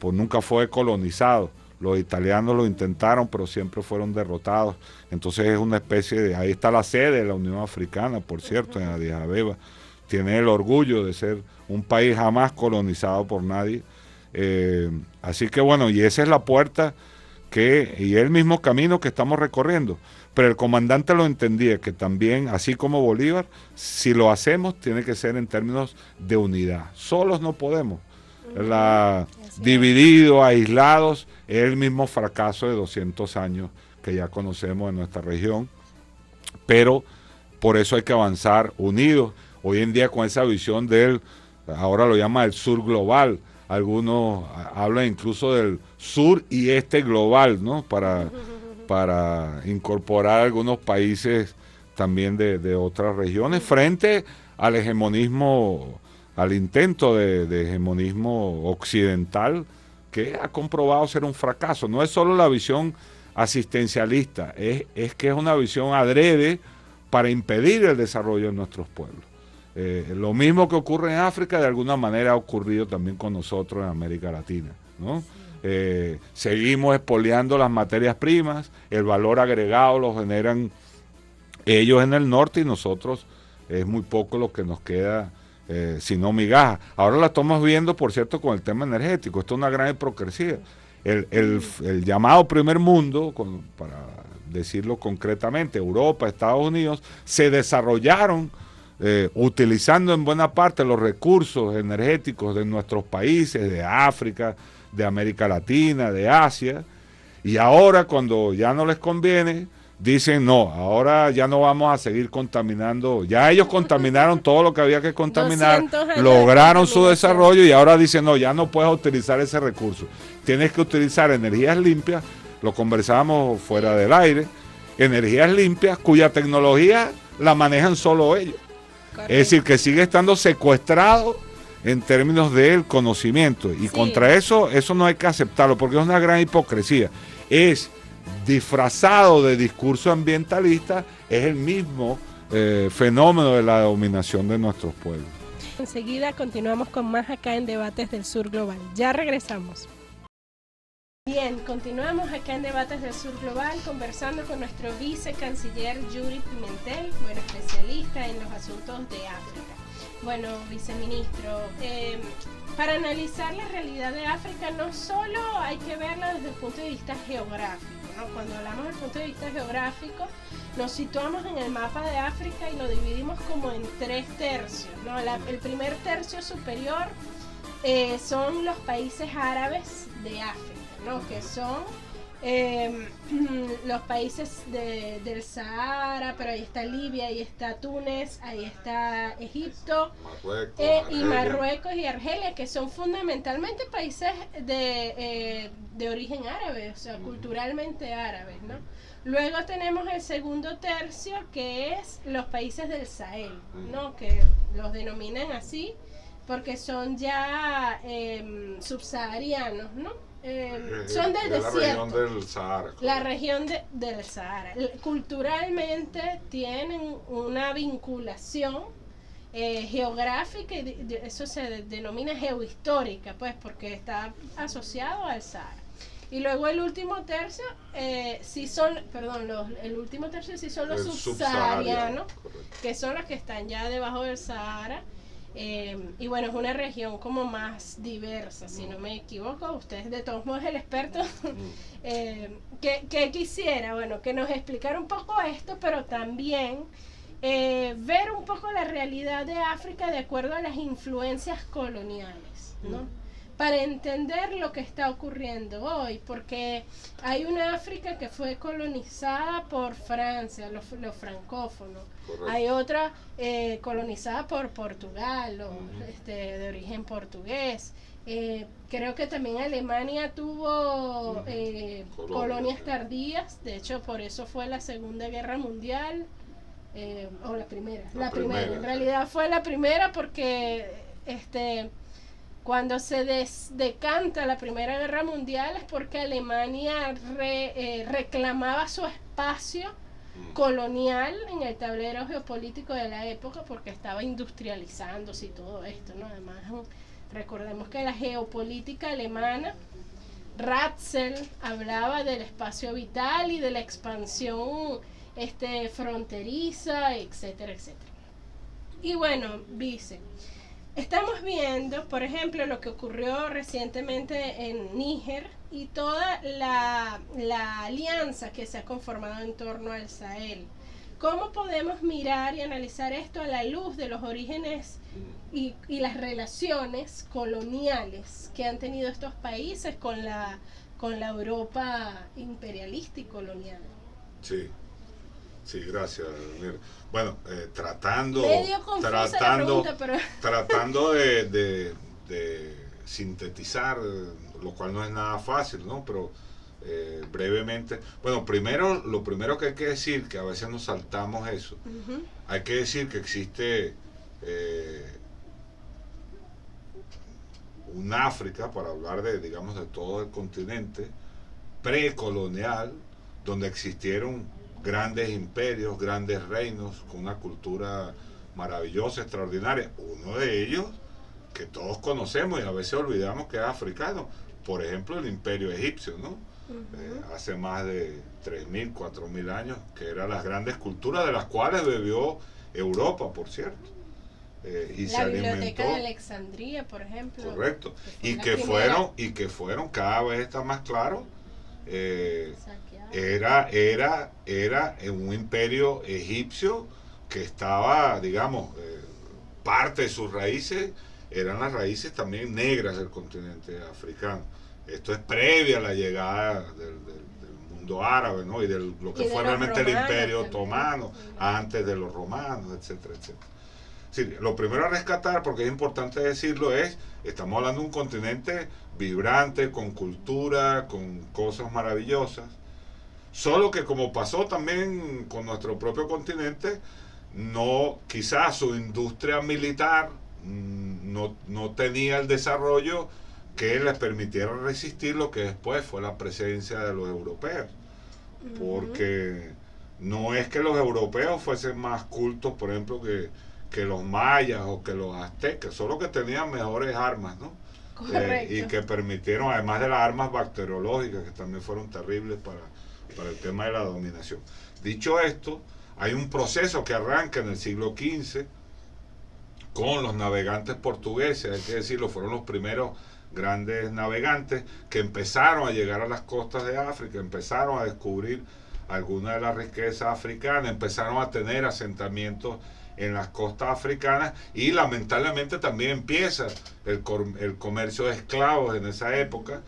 nunca fue colonizado. Los italianos lo intentaron, pero siempre fueron derrotados. Entonces es una especie de... Ahí está la sede de la Unión Africana, por cierto, en Addis Abeba. Tiene el orgullo de ser un país jamás colonizado por nadie. Así que bueno, y esa es la puerta y el mismo camino que estamos recorriendo. Pero el comandante lo entendía, que también, así como Bolívar, si lo hacemos, tiene que ser en términos de unidad. Solos no podemos. Divididos, aislados, es el mismo fracaso de 200 años que ya conocemos en nuestra región. Pero por eso hay que avanzar unidos. hoy en día con esa visión del, ahora lo llama el sur global, algunos hablan incluso del sur y este global, ¿no? Para incorporar algunos países también de otras regiones frente al hegemonismo, al intento de hegemonismo occidental que ha comprobado ser un fracaso. No es solo la visión asistencialista, es que es una visión adrede para impedir el desarrollo de nuestros pueblos. Lo mismo que ocurre en África, de alguna manera ha ocurrido también con nosotros en América Latina, ¿no? Seguimos expoliando las materias primas, el valor agregado lo generan ellos en el norte y nosotros es muy poco lo que nos queda, sino migaja. Ahora la estamos viendo, por cierto, con el tema energético. Esto es una gran hipocresía. El llamado primer mundo, para decirlo concretamente, Europa, Estados Unidos, se desarrollaron utilizando en buena parte los recursos energéticos de nuestros países, de África, de América Latina, de Asia, y ahora cuando ya no les conviene, dicen no, ahora ya no vamos a seguir contaminando, ya ellos contaminaron todo lo que había que contaminar, lograron su desarrollo y ahora dicen no, ya no puedes utilizar ese recurso, tienes que utilizar energías limpias, lo conversábamos fuera del aire, energías limpias cuya tecnología la manejan solo ellos. Correcto. Es decir, que sigue estando secuestrado en términos del conocimiento y contra eso no hay que aceptarlo porque es una gran hipocresía. Es disfrazado de discurso ambientalista, es el mismo fenómeno de la dominación de nuestros pueblos. Enseguida continuamos con más acá en Debates del Sur Global. Ya regresamos. Bien, continuamos acá en Debates del Sur Global conversando con nuestro vicecanciller Yuri Pimentel, bueno, especialista en los asuntos de África. Bueno, viceministro, para analizar la realidad de África no solo hay que verla desde el punto de vista geográfico, ¿no? Cuando hablamos del punto de vista geográfico, nos situamos en el mapa de África y lo dividimos como en 3 tercios, ¿no? El primer tercio superior son los países árabes de África, ¿no? Que son los países del Sahara, pero ahí está Libia, ahí está Túnez, ahí está Egipto, Marruecos y Argelia, que son fundamentalmente países de origen árabe, o sea, culturalmente árabes, ¿no? Luego tenemos el segundo tercio, que es los países del Sahel, ¿no? Que los denominan así porque son ya subsaharianos, ¿no? Son del desierto. La región del Sahara. La región del Sahara. Culturalmente tienen una vinculación geográfica y eso se denomina geohistórica, pues porque está asociado al Sahara. Y luego el último tercio sí son, el último tercio sí son los subsaharianos, que son los que están ya debajo del Sahara. Y bueno, es una región como más diversa, si no me equivoco. Usted es de todos modos el experto. que quisiera, bueno, que nos explicara un poco esto, pero también ver un poco la realidad de África de acuerdo a las influencias coloniales, ¿no? Para entender lo que está ocurriendo hoy, porque hay una África que fue colonizada por Francia, los francófonos. Correcto. Hay otra colonizada por Portugal, de origen portugués. Creo que también Alemania tuvo colonias tardías, de hecho por eso fue la Segunda Guerra Mundial, o la primera. En realidad fue la primera porque cuando se decanta la Primera Guerra Mundial es porque Alemania reclamaba su espacio colonial en el tablero geopolítico de la época porque estaba industrializándose y todo esto, ¿no? Además, recordemos que la geopolítica alemana, Ratzel hablaba del espacio vital y de la expansión fronteriza, etcétera, etcétera. Y bueno, vice. Estamos viendo, por ejemplo, lo que ocurrió recientemente en Níger y toda la alianza que se ha conformado en torno al Sahel. ¿Cómo podemos mirar y analizar esto a la luz de los orígenes y las relaciones coloniales que han tenido estos países con la Europa imperialista y colonial? Sí. Sí, gracias. Mira. Bueno, tratando, Medio confusa la tratando, pregunta, pero tratando de sintetizar, lo cual no es nada fácil, ¿no? Pero brevemente, bueno, primero, lo primero que hay que decir, que a veces nos saltamos eso, ujú, hay que decir que existe un África, para hablar de, digamos, de todo el continente, precolonial, donde existieron grandes imperios, grandes reinos, con una cultura maravillosa, extraordinaria. Uno de ellos, que todos conocemos y a veces olvidamos que es africano, por ejemplo, el imperio egipcio, ¿no? ujú. Hace más de 3.000, 4.000 años, que eran las grandes culturas de las cuales bebió Europa, por cierto. Y se La biblioteca alimentó. de Alejandría, por ejemplo. Correcto. Que fue Y que fueron, cada vez está más claro, saqueada. era un imperio egipcio que estaba, digamos, parte de sus raíces eran las raíces también negras del continente africano. Esto es previa a la llegada del mundo árabe, ¿no? Y de lo que Y de fue los realmente el romanos imperio también. otomano, antes de los romanos, etcétera, etcétera. Sí, lo primero a rescatar, porque es importante decirlo, estamos hablando de un continente vibrante, con cultura, con cosas maravillosas. Solo que como pasó también con nuestro propio continente, no, quizás su industria militar no tenía el desarrollo que les permitiera resistir lo que después fue la presencia de los europeos. Porque no es que los europeos fuesen más cultos, por ejemplo, que los mayas o que los aztecas, solo que tenían mejores armas, ¿no? Correcto. Y que permitieron, además de las armas bacteriológicas, que también fueron terribles para el tema de la dominación. Dicho esto, hay un proceso que arranca en el siglo XV con los navegantes portugueses, hay que decirlo, fueron los primeros grandes navegantes que empezaron a llegar a las costas de África, empezaron a descubrir algunas de las riquezas africanas, empezaron a tener asentamientos en las costas africanas y lamentablemente también empieza el comercio de esclavos en esa época.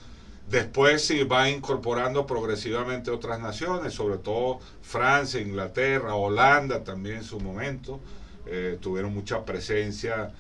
Después se va incorporando progresivamente otras naciones, sobre todo Francia, Inglaterra, Holanda también en su momento, tuvieron mucha presencia,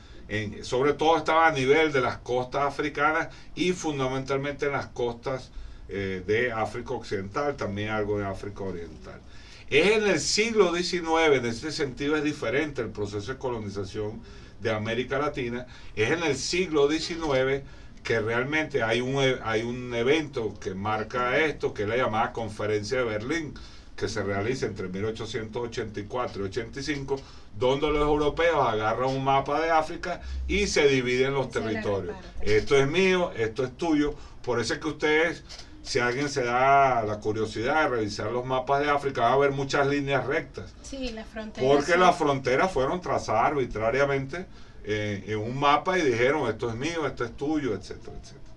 sobre todo estaba a nivel de las costas africanas y fundamentalmente en las costas de África Occidental, también algo de África Oriental. Es en el siglo XIX, en ese sentido es diferente el proceso de colonización de América Latina, es en el siglo XIX que realmente hay un evento que marca esto, que es la llamada Conferencia de Berlín, que se realiza entre 1884 y 85, donde los europeos agarran un mapa de África y se dividen los territorios. Esto es mío, esto es tuyo. Por eso es que ustedes, si alguien se da la curiosidad de revisar los mapas de África, va a ver muchas líneas rectas. Sí, las fronteras. Porque las fronteras fueron trazadas arbitrariamente en un mapa y dijeron esto es mío, esto es tuyo, etcétera, etcétera.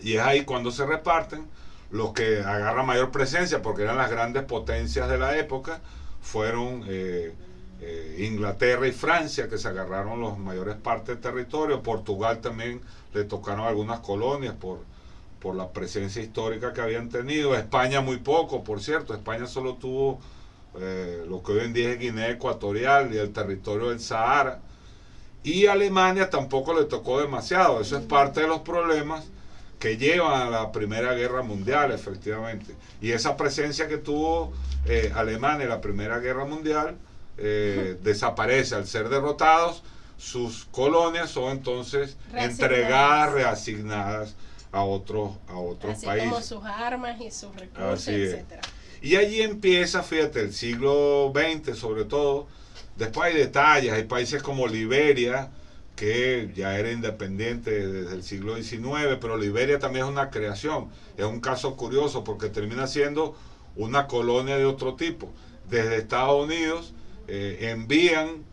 Y es ahí cuando se reparten. Los que agarran mayor presencia, porque eran las grandes potencias de la época, fueron Inglaterra y Francia, que se agarraron las mayores partes del territorio. Portugal también le tocaron algunas colonias por la presencia histórica que habían tenido. España muy poco, por cierto. España solo tuvo lo que hoy en día es Guinea Ecuatorial y el territorio del Sahara. Y Alemania tampoco le tocó demasiado. Eso es parte de los problemas que llevan a la Primera Guerra Mundial, efectivamente. Y esa presencia que tuvo Alemania en la Primera Guerra Mundial desaparece. Al ser derrotados, sus colonias son entonces entregadas, reasignadas a otros así países. como sus armas y sus recursos, etcétera. Y allí empieza, fíjate, el siglo XX sobre todo. Después hay detalles, hay países como Liberia, que ya era independiente desde el siglo XIX, pero Liberia también es una creación. Es un caso curioso porque termina siendo una colonia de otro tipo. Desde Estados Unidos envían,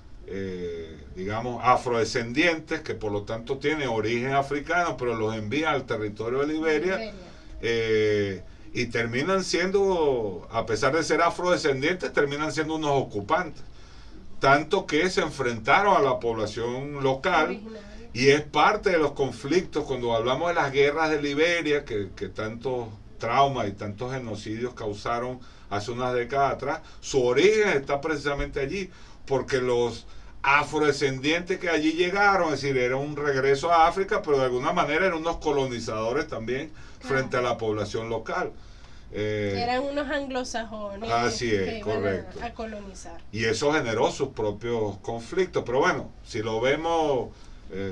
digamos, afrodescendientes, que por lo tanto tienen origen africano, pero los envían al territorio de Liberia. Y terminan siendo, a pesar de ser afrodescendientes, terminan siendo unos ocupantes. Tanto que se enfrentaron a la población local y es parte de los conflictos cuando hablamos de las guerras de Liberia que tantos traumas y tantos genocidios causaron hace unas décadas atrás, su origen está precisamente allí, porque los afrodescendientes que allí llegaron, es decir, era un regreso a África, pero de alguna manera eran unos colonizadores también frente a la población local. Eran unos anglosajones así es, que iban correcto. a colonizar. Y eso generó sus propios conflictos. Pero bueno, si lo vemos,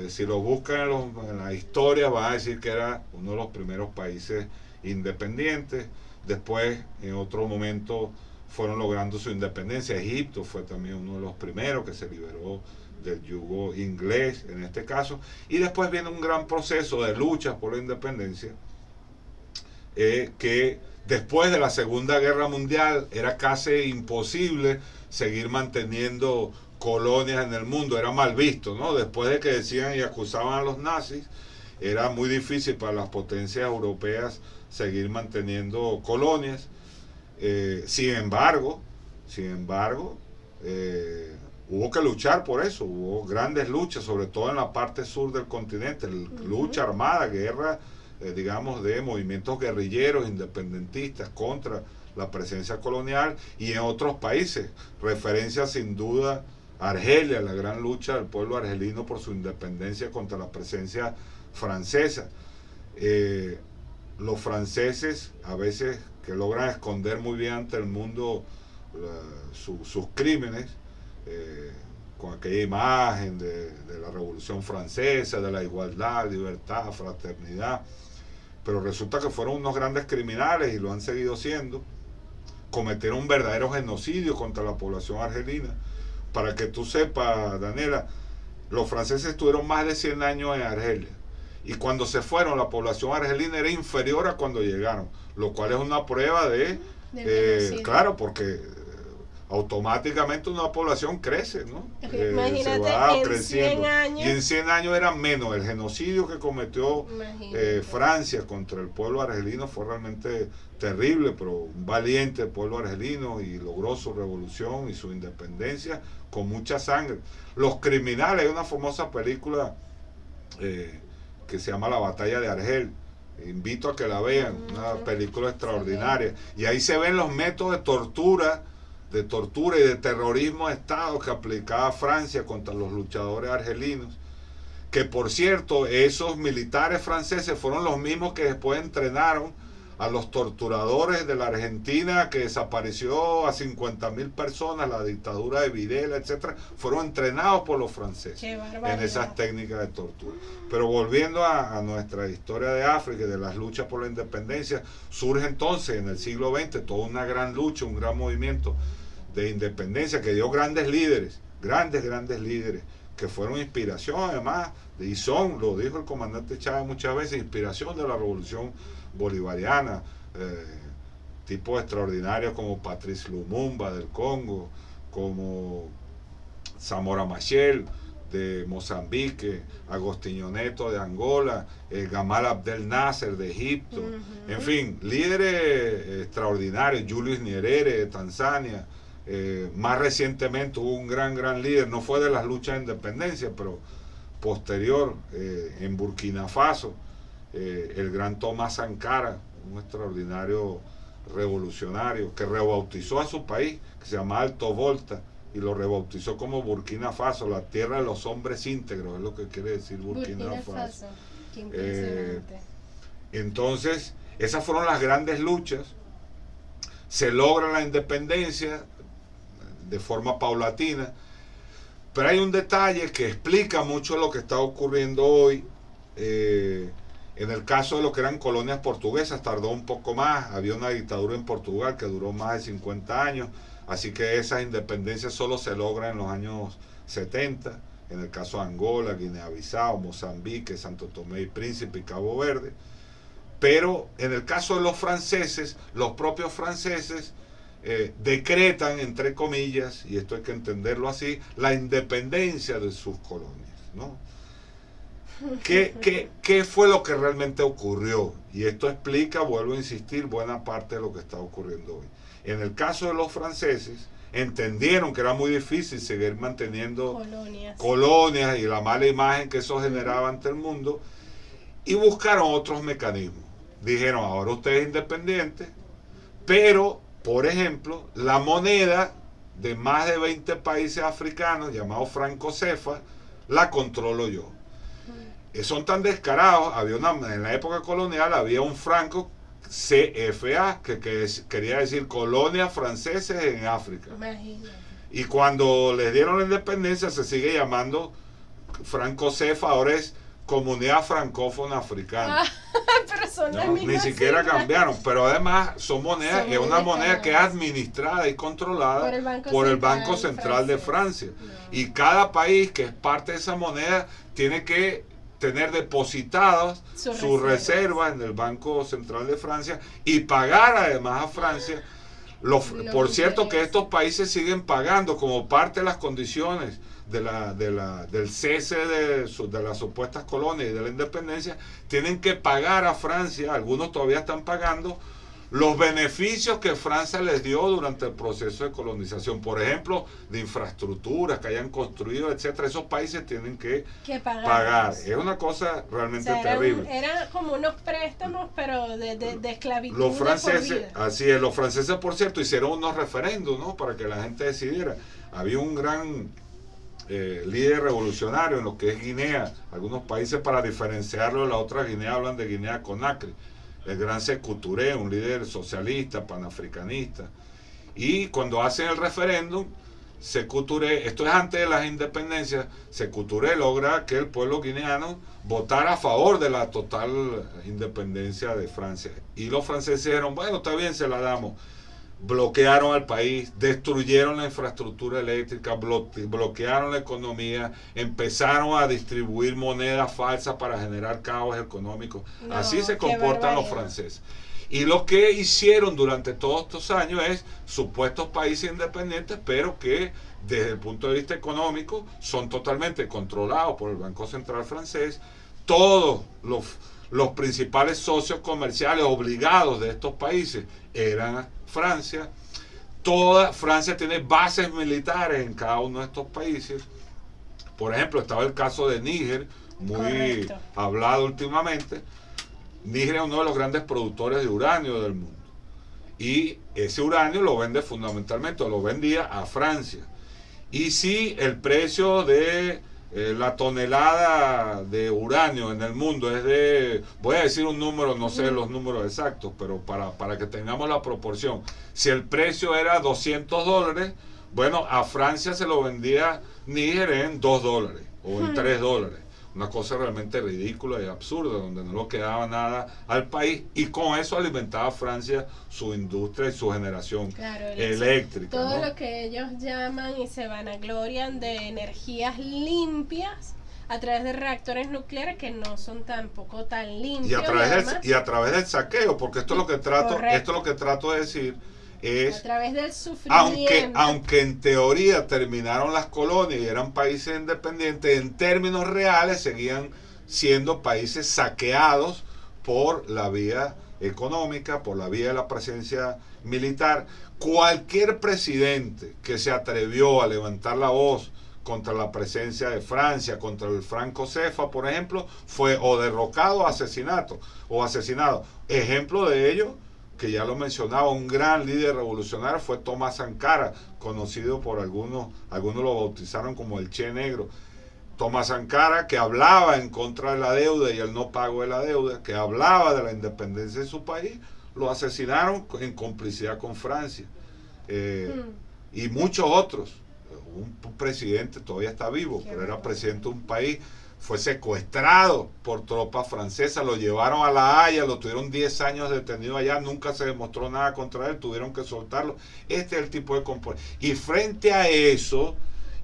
si lo buscan en la historia, van a decir que era uno de los primeros países independientes. Después, en otro momento, fueron logrando su independencia. Egipto fue también uno de los primeros que se liberó del yugo inglés, en este caso. Y después viene un gran proceso de luchas por la independencia, que después de la Segunda Guerra Mundial era casi imposible seguir manteniendo colonias en el mundo, era mal visto, ¿no? Después de que decían y acusaban a los nazis, era muy difícil para las potencias europeas seguir manteniendo colonias. Sin embargo, hubo que luchar por eso, hubo grandes luchas, sobre todo en la parte sur del continente, lucha armada, guerra, digamos, de movimientos guerrilleros, independentistas contra la presencia colonial, y en otros países, referencia sin duda a Argelia, la gran lucha del pueblo argelino por su independencia contra la presencia francesa. Los franceses a veces que logran esconder muy bien ante el mundo sus crímenes, con aquella imagen de la Revolución Francesa, de la igualdad, libertad, fraternidad, pero resulta que fueron unos grandes criminales y lo han seguido siendo. Cometieron un verdadero genocidio contra la población argelina. Para que tú sepas, Daniela, los franceses estuvieron más de 100 años en Argelia, y cuando se fueron la población argelina era inferior a cuando llegaron, lo cual es una prueba de claro, porque automáticamente una población crece, ¿no? Imagínate, se va en creciendo. 100 años. Y en 100 años eran menos. El genocidio que cometió Francia contra el pueblo argelino fue realmente terrible, pero un valiente pueblo argelino, y logró su revolución y su independencia con mucha sangre. Los criminales, hay una famosa película que se llama La Batalla de Argel. Invito a que la vean, una película extraordinaria. Y ahí se ven los métodos de tortura y de terrorismo de Estado que aplicaba Francia contra los luchadores argelinos, que por cierto, esos militares franceses fueron los mismos que después entrenaron a los torturadores de la Argentina, que desapareció a 50.000 personas, la dictadura de Videla, etcétera, fueron entrenados por los franceses en esas técnicas de tortura. Pero volviendo a nuestra historia de África y de las luchas por la independencia, surge entonces en el siglo XX toda una gran lucha, un gran movimiento de independencia que dio grandes líderes, grandes líderes, que fueron inspiración además, y son, lo dijo el comandante Chávez muchas veces, inspiración de la revolución bolivariana, tipos extraordinarios como Patrice Lumumba del Congo, como Zamora Machel de Mozambique, Agostinho Neto de Angola, Gamal Abdel Nasser de Egipto, en fin, líderes extraordinarios, Julius Nyerere de Tanzania. Más recientemente hubo un gran líder, no fue de las luchas de independencia, pero posterior, en Burkina Faso, el gran Thomas Sankara, un extraordinario revolucionario que rebautizó a su país, que se llama Alto Volta, y lo rebautizó como Burkina Faso, la tierra de los hombres íntegros, es lo que quiere decir Burkina Faso. Qué impresionante. Entonces, esas fueron las grandes luchas. Se logra la independencia de forma paulatina, pero hay un detalle que explica mucho lo que está ocurriendo hoy. En el caso de lo que eran colonias portuguesas tardó un poco más, había una dictadura en Portugal que duró más de 50 años, así que esas independencias solo se logran en los años 70, en el caso de Angola, Guinea-Bissau, Mozambique, Santo Tomé y Príncipe y Cabo Verde. Pero en el caso de los franceses, los propios franceses decretan, entre comillas, y esto hay que entenderlo así, la independencia de sus colonias, ¿no? ¿Qué fue lo que realmente ocurrió? Y esto explica, vuelvo a insistir, buena parte de lo que está ocurriendo hoy. En el caso de los franceses, entendieron que era muy difícil seguir manteniendo colonias y la mala imagen que eso generaba ante el mundo, y buscaron otros mecanismos. Dijeron, ahora usted es independiente, pero Por ejemplo, la moneda de más de 20 países africanos, llamado franco CFA, la controlo yo. Son tan descarados, en la época colonial había un franco CFA, que quería decir Colonia Franceses en África. Imagínate. Y cuando les dieron la independencia se sigue llamando franco CFA, ahora es Comunidad Francófona Africana. Pero son las No, mismas ni siquiera siglas. cambiaron, pero además son monedas, Son es una moneda moneditas. que es administrada y controlada Por el Banco Central de Francia. Y cada país que es parte de esa moneda tiene que tener depositadas sus reservas en el Banco Central de Francia y pagar además a Francia. Por cierto que estos países siguen pagando como parte de las condiciones del cese de las supuestas colonias y de la independencia, tienen que pagar a Francia, algunos todavía están pagando, los beneficios que Francia les dio durante el proceso de colonización, por ejemplo, de infraestructuras que hayan construido, etcétera. Esos países tienen que pagar. Es una cosa realmente terrible. Era como unos préstamos, pero de esclavitud. Los franceses, de por vida. así es, los franceses, por cierto, hicieron unos referendos, ¿no?, para que la gente decidiera. Había un gran líder revolucionario en lo que es Guinea, algunos países, para diferenciarlo de la otra Guinea, hablan de Guinea Conakry, el gran Sékou Touré, un líder socialista, panafricanista. Y cuando hacen el referéndum, Sékou Touré, esto es antes de las independencias, Sékou Touré logra que el pueblo guineano votara a favor de la total independencia de Francia. Y los franceses dijeron, bueno, está bien, se la damos. Bloquearon al país, destruyeron la infraestructura eléctrica, bloquearon la economía, empezaron a distribuir monedas falsas para generar caos económico. No, así se qué comportan los barbaridad. franceses. Y lo que hicieron durante todos estos años es supuestos países independientes, pero que desde el punto de vista económico son totalmente controlados por el Banco Central francés. Todos los principales socios comerciales obligados de estos países eran Francia. Toda Francia tiene bases militares en cada uno de estos países. Por ejemplo, estaba el caso de Níger, muy Correcto. hablado últimamente. Níger es uno de los grandes productores de uranio del mundo. Y ese uranio lo vende fundamentalmente, o lo vendía a Francia. Y si el precio de la tonelada de uranio en el mundo es de, voy a decir un número, no sé los números exactos, pero para que tengamos la proporción, si el precio era $200, bueno, a Francia se lo vendía Níger en $2 o en $3. Una cosa realmente ridícula y absurda, donde no le quedaba nada al país, y con eso alimentaba Francia su industria y su generación eléctrica. Todo ¿no? lo que ellos llaman y se vanaglorian de energías limpias a través de reactores nucleares que no son tampoco tan limpios. Y a través del saqueo, porque esto es lo que trato, Correcto. esto es lo que trato de decir, es a través del sufrimiento. aunque en teoría terminaron las colonias y eran países independientes, en términos reales seguían siendo países saqueados por la vía económica, por la vía de la presencia militar. Cualquier presidente que se atrevió a levantar la voz contra la presencia de Francia, contra el franco CFA, por ejemplo, fue o derrocado o asesinado. Ejemplo de ello, que ya lo mencionaba, un gran líder revolucionario fue Thomas Sankara, conocido por algunos lo bautizaron como el Che Negro. Thomas Sankara, que hablaba en contra de la deuda y el no pago de la deuda, que hablaba de la independencia de su país, lo asesinaron en complicidad con Francia. Y muchos otros. Un presidente todavía está vivo, pero era presidente de un país, fue secuestrado por tropas francesas, lo llevaron a La Haya, lo tuvieron 10 años detenido allá, nunca se demostró nada contra él, tuvieron que soltarlo. Este es el tipo de comportamiento. Y frente a eso,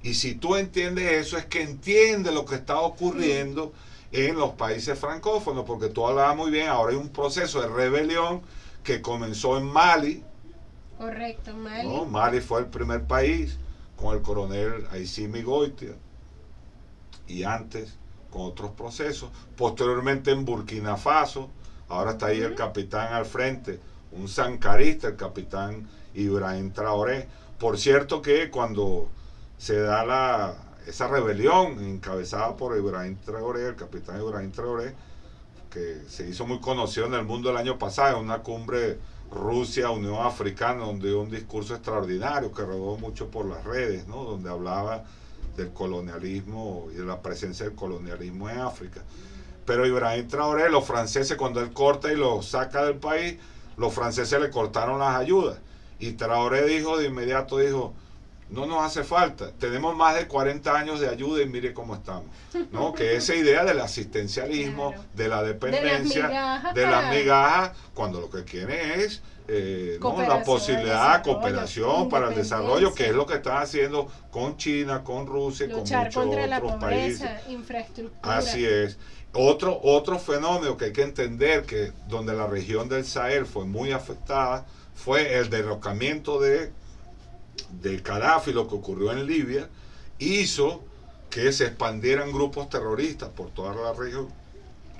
y si tú entiendes eso, es que entiendes lo que está ocurriendo en los países francófonos, porque tú hablabas muy bien, ahora hay un proceso de rebelión que comenzó en Mali. Correcto, Mali. ¿No? Mali fue el primer país con el coronel Assimi Goïta, y antes con otros procesos. Posteriormente en Burkina Faso, ahora está ahí el capitán al frente, un sankarista, el capitán Ibrahim Traoré. Por cierto que cuando se da esa rebelión encabezada por Ibrahim Traoré, el capitán Ibrahim Traoré, que se hizo muy conocido en el mundo el año pasado, en una cumbre Rusia, Unión Africana, donde dio un discurso extraordinario que rodó mucho por las redes, ¿no? Donde hablaba del colonialismo y de la presencia del colonialismo en África. Pero Ibrahim Traoré, los franceses, cuando él corta y lo saca del país, los franceses le cortaron las ayudas. Y Traoré dijo de inmediato, no nos hace falta, tenemos más de 40 años de ayuda y mire cómo estamos, ¿no? Que esa idea del asistencialismo, claro, de la dependencia, de las migajas, cuando lo que quieren es ¿no? la posibilidad de cooperación para el desarrollo, que es lo que están haciendo con China, con Rusia, luchar con muchos contra otros la pobreza, países. Infraestructura. Así es. Otro fenómeno que hay que entender, que donde la región del Sahel fue muy afectada, fue el derrocamiento de Gaddafi. Lo que ocurrió en Libia hizo que se expandieran grupos terroristas por toda la región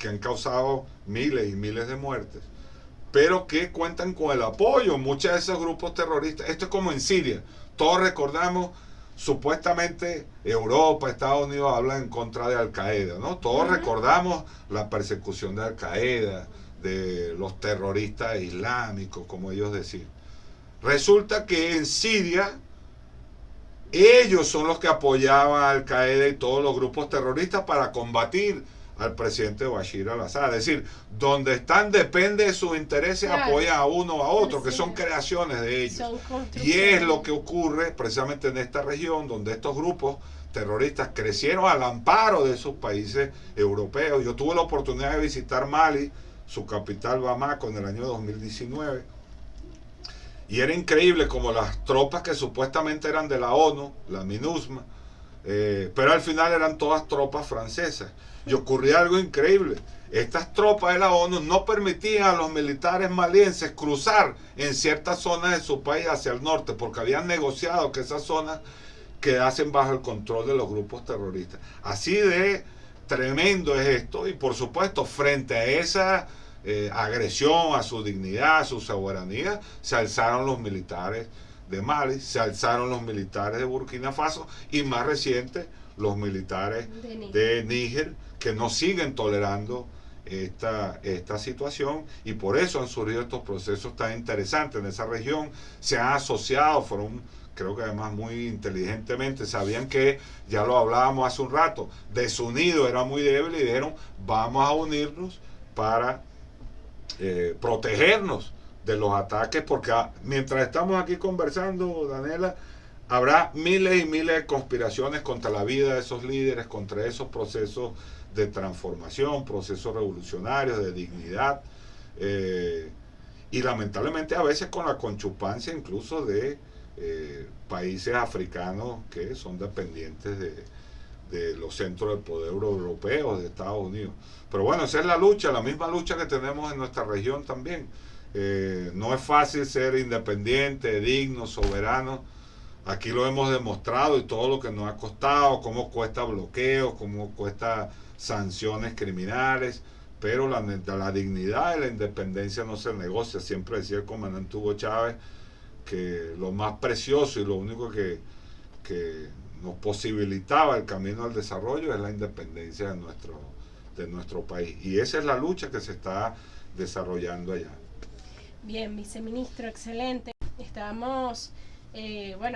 que han causado miles y miles de muertes, pero que cuentan con el apoyo muchos de esos grupos terroristas. Esto es como en Siria. Todos recordamos, supuestamente Europa, Estados Unidos hablan en contra de Al Qaeda, ¿no? Todos recordamos la persecución de Al Qaeda, de los terroristas islámicos, como ellos decían. Resulta que en Siria ellos son los que apoyaban a Al Qaeda y todos los grupos terroristas para combatir al presidente Bashir al-Assad. Es decir, donde están depende de sus intereses, claro, apoyan a uno o a otro, que son creaciones de ellos. Y es lo que ocurre precisamente en esta región, donde estos grupos terroristas crecieron al amparo de esos países europeos. Yo tuve la oportunidad de visitar Mali, su capital Bamako, en el año 2019, y era increíble como las tropas que supuestamente eran de la ONU, la MINUSMA, pero al final eran todas tropas francesas. Y ocurría algo increíble. Estas tropas de la ONU no permitían a los militares malienses cruzar en ciertas zonas de su país hacia el norte, porque habían negociado que esas zonas quedasen bajo el control de los grupos terroristas. Así de tremendo es esto, y por supuesto, frente a esa agresión a su dignidad, a su soberanía, se alzaron los militares de Mali, se alzaron los militares de Burkina Faso, y más reciente los militares de Níger, que no siguen tolerando esta situación, y por eso han surgido estos procesos tan interesantes en esa región. Se han asociado, fueron, creo que además muy inteligentemente, sabían que, ya lo hablábamos hace un rato, desunido era muy débil, y dijeron, vamos a unirnos para protegernos de los ataques, porque mientras estamos aquí conversando, Daniela, habrá miles y miles de conspiraciones contra la vida de esos líderes, contra esos procesos de transformación, procesos revolucionarios, de dignidad, y lamentablemente a veces con la conchupancia incluso de países africanos que son dependientes de los centros del poder europeos, de Estados Unidos. Pero bueno, esa es la lucha, la misma lucha que tenemos en nuestra región también. No es fácil ser independiente, digno, soberano. Aquí lo hemos demostrado, y todo lo que nos ha costado, cómo cuesta bloqueos, cómo cuesta sanciones criminales, pero la dignidad y la independencia no se negocia. Siempre decía el comandante Hugo Chávez que lo más precioso y lo único que nos posibilitaba el camino al desarrollo es la independencia de nuestro país, y esa es la lucha que se está desarrollando allá. Bien, viceministro, excelente. Estamos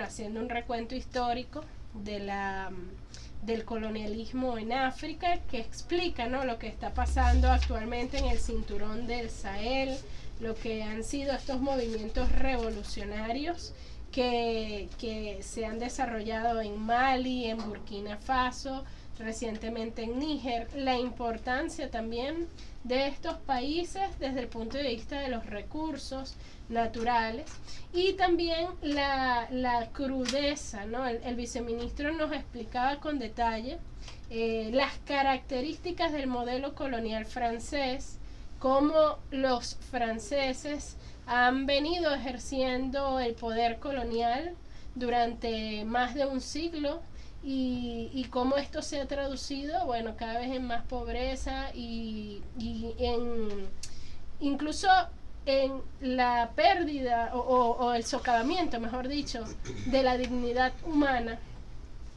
haciendo un recuento histórico del colonialismo en África, que explica, ¿no?, lo que está pasando actualmente en el cinturón del Sahel, lo que han sido estos movimientos revolucionarios que se han desarrollado en Mali, en Burkina Faso, recientemente en Níger, la importancia también de estos países desde el punto de vista de los recursos naturales, y también la crudeza, ¿no? El viceministro nos explicaba con detalle las características del modelo colonial francés, cómo los franceses han venido ejerciendo el poder colonial durante más de un siglo, y cómo esto se ha traducido, bueno, cada vez en más pobreza y incluso en la pérdida o el socavamiento, mejor dicho, de la dignidad humana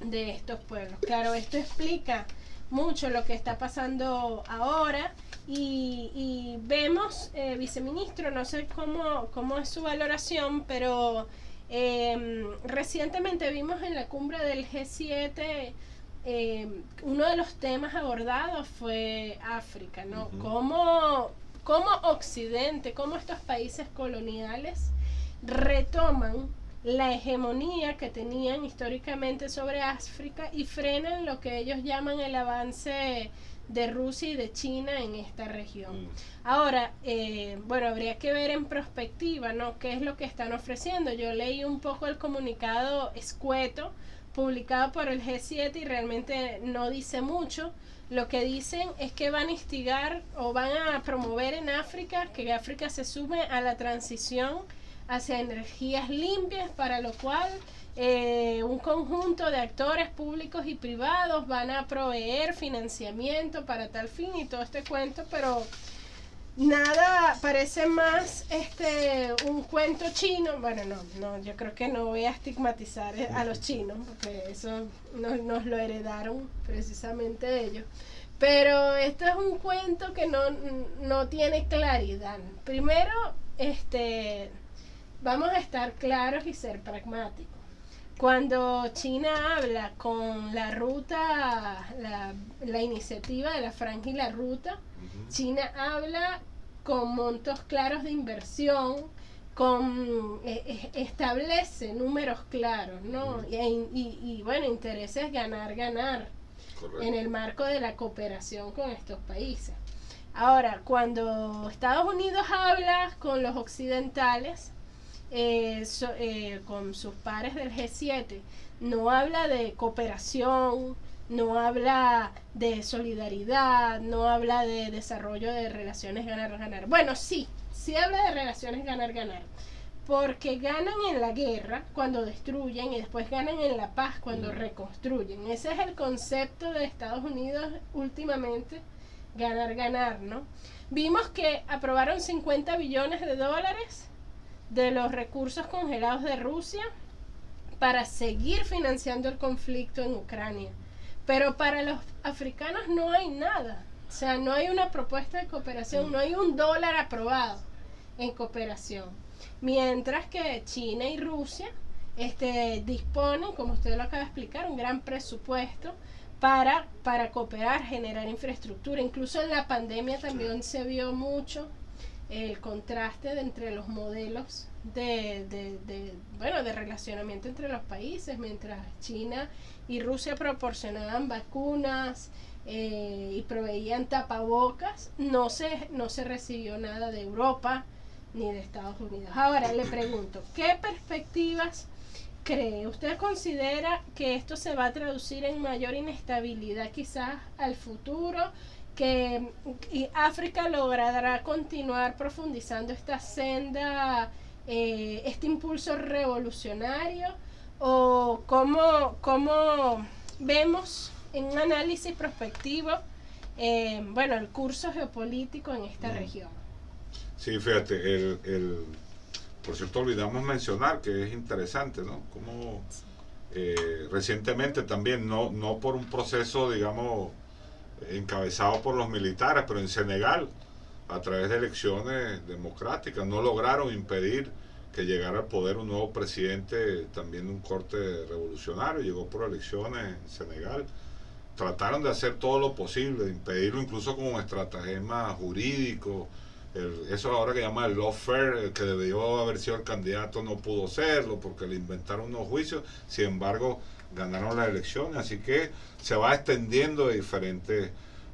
de estos pueblos. Claro, esto explica mucho lo que está pasando ahora y vemos, viceministro, no sé cómo es su valoración, pero recientemente vimos en la cumbre del G7 uno de los temas abordados fue África, ¿no? Cómo Occidente, cómo estos países coloniales retoman la hegemonía que tenían históricamente sobre África y frenan lo que ellos llaman el avance de Rusia y de China en esta región. Ahora, bueno, habría que ver en perspectiva, ¿no? ¿Qué es lo que están ofreciendo? Yo leí un poco el comunicado escueto publicado por el G7 y realmente no dice mucho. Lo que dicen es que van a instigar o van a promover en África que África se sume a la transición hacia energías limpias, para lo cual un conjunto de actores públicos y privados van a proveer financiamiento para tal fin y todo este cuento, pero nada, parece más un cuento chino. Bueno, no, yo creo que no voy a estigmatizar a los chinos, porque eso nos lo heredaron precisamente ellos. Pero esto es un cuento que no tiene claridad. Primero, vamos a estar claros y ser pragmáticos. Cuando China habla con la ruta, la iniciativa de la Franja y la Ruta, China habla con montos claros de inversión, establece números claros, ¿no? Y bueno, intereses ganar. Correcto. En el marco de la cooperación con estos países. Ahora, cuando Estados Unidos habla con los occidentales, con sus pares del G7, no habla de cooperación, no habla de solidaridad, no habla de desarrollo de relaciones ganar-ganar. Bueno, sí habla de relaciones ganar-ganar, porque ganan en la guerra cuando destruyen y después ganan en la paz cuando reconstruyen. Ese es el concepto de Estados Unidos últimamente, ganar-ganar, ¿no? Vimos que aprobaron 50 billones de dólares de los recursos congelados de Rusia para seguir financiando el conflicto en Ucrania. Pero para los africanos no hay nada. O sea, no hay una propuesta de cooperación, no hay un dólar aprobado en cooperación. Mientras que China y Rusia disponen, como usted lo acaba de explicar, un gran presupuesto para cooperar, generar infraestructura. Incluso en la pandemia también se vio mucho el contraste entre los modelos de relacionamiento entre los países. Mientras China y Rusia proporcionaban vacunas y proveían tapabocas, no se recibió nada de Europa ni de Estados Unidos. Ahora le pregunto, ¿qué perspectivas cree? ¿Usted considera que esto se va a traducir en mayor inestabilidad quizás al futuro? ¿Que África logrará continuar profundizando esta senda, este impulso revolucionario? ¿O cómo vemos en un análisis prospectivo el curso geopolítico en esta región? Sí, fíjate, por cierto, olvidamos mencionar que es interesante, ¿no? Como recientemente también, no por un proceso, digamos, encabezado por los militares, pero en Senegal, a través de elecciones democráticas, no lograron impedir que llegara al poder un nuevo presidente, también de un corte revolucionario, llegó por elecciones en Senegal. Trataron de hacer todo lo posible, de impedirlo, incluso con un estratagema jurídico. Eso ahora que llama el lawfare, el que debió haber sido el candidato no pudo serlo porque le inventaron unos juicios, sin embargo ganaron las elecciones, así que se va extendiendo de diferentes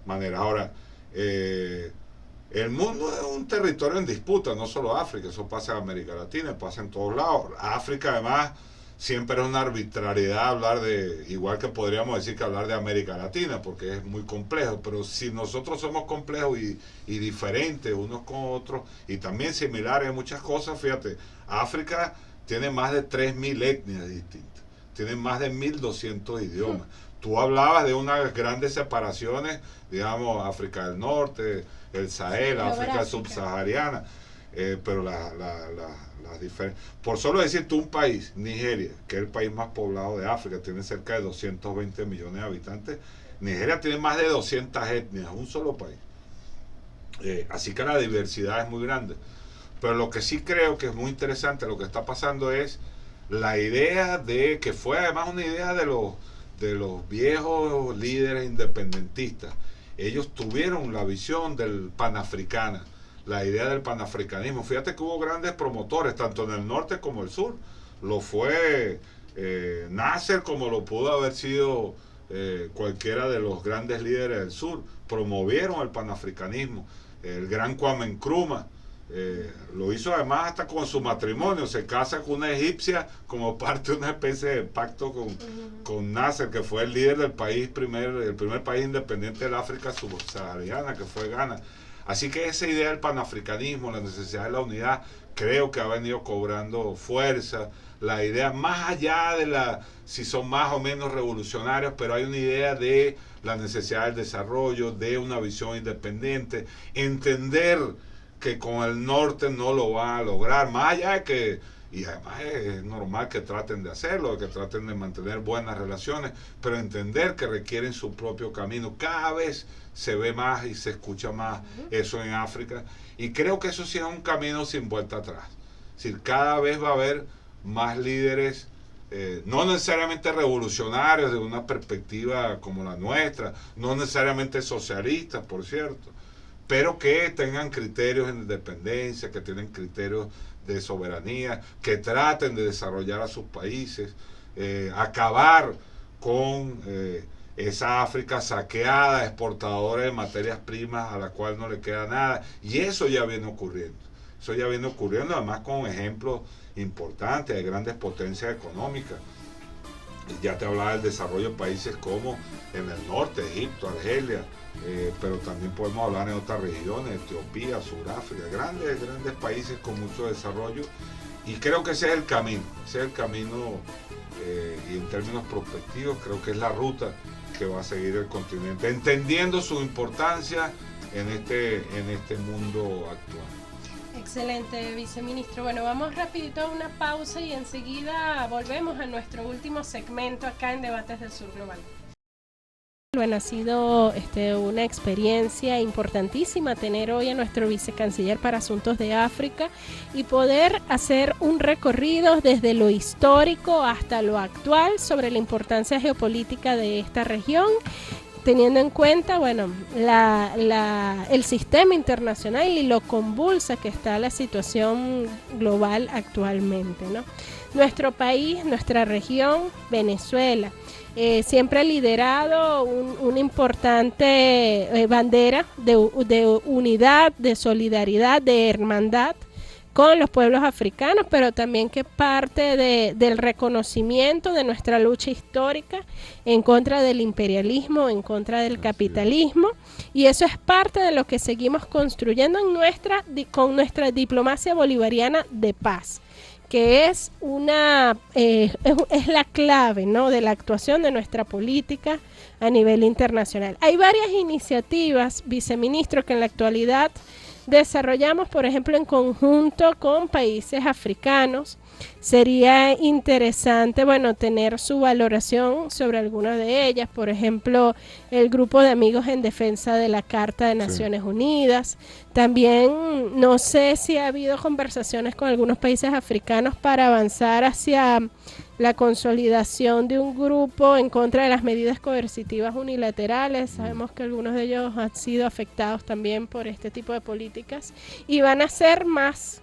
maneras. Ahora, el mundo es un territorio en disputa, no solo África, eso pasa en América Latina, pasa en todos lados. África además siempre es una arbitrariedad hablar de, igual que podríamos decir que hablar de América Latina, porque es muy complejo, pero si nosotros somos complejos y diferentes unos con otros, y también similares en muchas cosas, fíjate, África tiene más de 3.000 etnias distintas, tiene más de 1.200 idiomas. Tú hablabas de unas grandes separaciones, digamos, África del Norte, el Sahel, África subsahariana, pero las diferencias. Por solo decirte un país, Nigeria, que es el país más poblado de África, tiene cerca de 220 millones de habitantes, Nigeria tiene más de 200 etnias, un solo país. Así que la diversidad es muy grande. Pero lo que sí creo que es muy interesante lo que está pasando es la idea de, que fue además una idea de los viejos líderes independentistas. Ellos tuvieron la visión del panafricana, la idea del panafricanismo. Fíjate que hubo grandes promotores, tanto en el norte como el sur. Lo fue Nasser, como lo pudo haber sido cualquiera de los grandes líderes del sur. Promovieron el panafricanismo. El gran Kwame Nkrumah lo hizo además hasta con su matrimonio. Se casa con una egipcia como parte de una especie de pacto con Nasser, que fue el líder del país, el primer país independiente del África subsahariana, que fue Ghana. Así que esa idea del panafricanismo, la necesidad de la unidad, creo que ha venido cobrando fuerza. La idea, más allá de si son más o menos revolucionarios, pero hay una idea de la necesidad del desarrollo, de una visión independiente, entender que con el norte no lo van a lograr, más allá de que, y además es normal que traten de hacerlo, que traten de mantener buenas relaciones, pero entender que requieren su propio camino. Cada vez se ve más y se escucha más eso en África, y creo que eso sí es un camino sin vuelta atrás. Es decir, cada vez va a haber más líderes, no necesariamente revolucionarios de una perspectiva como la nuestra, no necesariamente socialistas, por cierto, pero que tengan criterios de independencia, que tienen criterios de soberanía, que traten de desarrollar a sus países, acabar con esa África saqueada, exportadora de materias primas a la cual no le queda nada. Y eso ya viene ocurriendo. Eso ya viene ocurriendo, además con ejemplos importantes de grandes potencias económicas. Ya te hablaba del desarrollo de países como en el norte, Egipto, Argelia, pero también podemos hablar en otras regiones, Etiopía, Sudáfrica, grandes países con mucho desarrollo, y creo que ese es el camino, y en términos prospectivos creo que es la ruta que va a seguir el continente, entendiendo su importancia en este mundo actual. Excelente, viceministro. Bueno, vamos rapidito a una pausa y enseguida volvemos a nuestro último segmento acá en Debates del Sur Global. Bueno, ha sido una experiencia importantísima tener hoy a nuestro vicecanciller para Asuntos de África y poder hacer un recorrido desde lo histórico hasta lo actual sobre la importancia geopolítica de esta región, teniendo en cuenta, bueno, el sistema internacional y lo convulsa que está la situación global actualmente, ¿no? Nuestro país, nuestra región, Venezuela, siempre ha liderado una importante bandera de unidad, de solidaridad, de hermandad con los pueblos africanos, pero también que parte del reconocimiento de nuestra lucha histórica en contra del imperialismo, en contra del capitalismo, y eso es parte de lo que seguimos construyendo con nuestra diplomacia bolivariana de paz, que es es la clave, ¿no?, de la actuación de nuestra política a nivel internacional. Hay varias iniciativas, viceministro, que en la actualidad desarrollamos, por ejemplo, en conjunto con países africanos. Sería interesante, bueno, tener su valoración sobre algunas de ellas, por ejemplo, el Grupo de Amigos en Defensa de la Carta de Naciones Unidas. También no sé si ha habido conversaciones con algunos países africanos para avanzar hacia la consolidación de un grupo en contra de las medidas coercitivas unilaterales. Sabemos que algunos de ellos han sido afectados también por este tipo de políticas y van a ser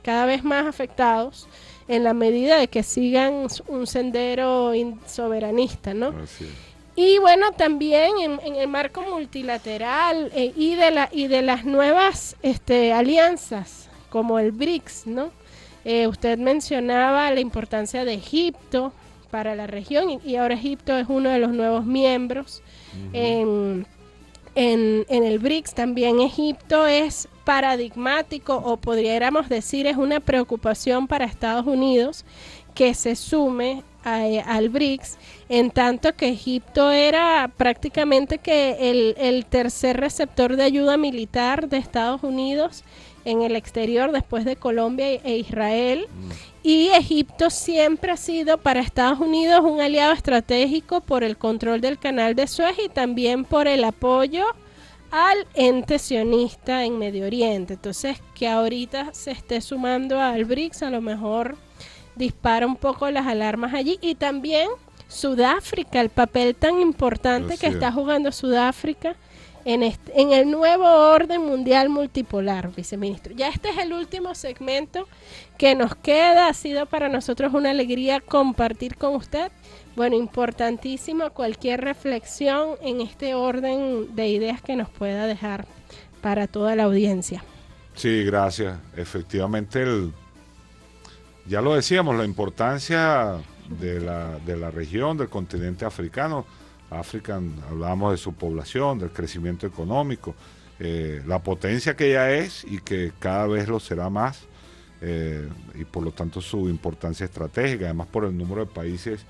cada vez más afectados en la medida de que sigan un sendero soberanista, ¿no? Así es. Y bueno, también en el marco multilateral y de las nuevas alianzas como el BRICS, ¿no? Usted mencionaba la importancia de Egipto para la región y ahora Egipto es uno de los nuevos miembros en el BRICS. También Egipto es paradigmático, o podríamos decir es una preocupación para Estados Unidos que se sume al BRICS, en tanto que Egipto era prácticamente que el tercer receptor de ayuda militar de Estados Unidos en el exterior después de Colombia e Israel. Y Egipto siempre ha sido para Estados Unidos un aliado estratégico por el control del canal de Suez y también por el apoyo al ente sionista en Medio Oriente. Entonces, que ahorita se esté sumando al BRICS, a lo mejor dispara un poco las alarmas allí. Y también Sudáfrica, el papel tan importante que está jugando Sudáfrica en el nuevo orden mundial multipolar, viceministro. Ya este es el último segmento que nos queda. Ha sido para nosotros una alegría compartir con usted. Bueno, importantísimo cualquier reflexión en este orden de ideas que nos pueda dejar para toda la audiencia. Sí, gracias. Efectivamente, ya lo decíamos, la importancia de la región, del continente africano. África, hablábamos de su población, del crecimiento económico, la potencia que ya es y que cada vez lo será más, y por lo tanto su importancia estratégica, además por el número de países.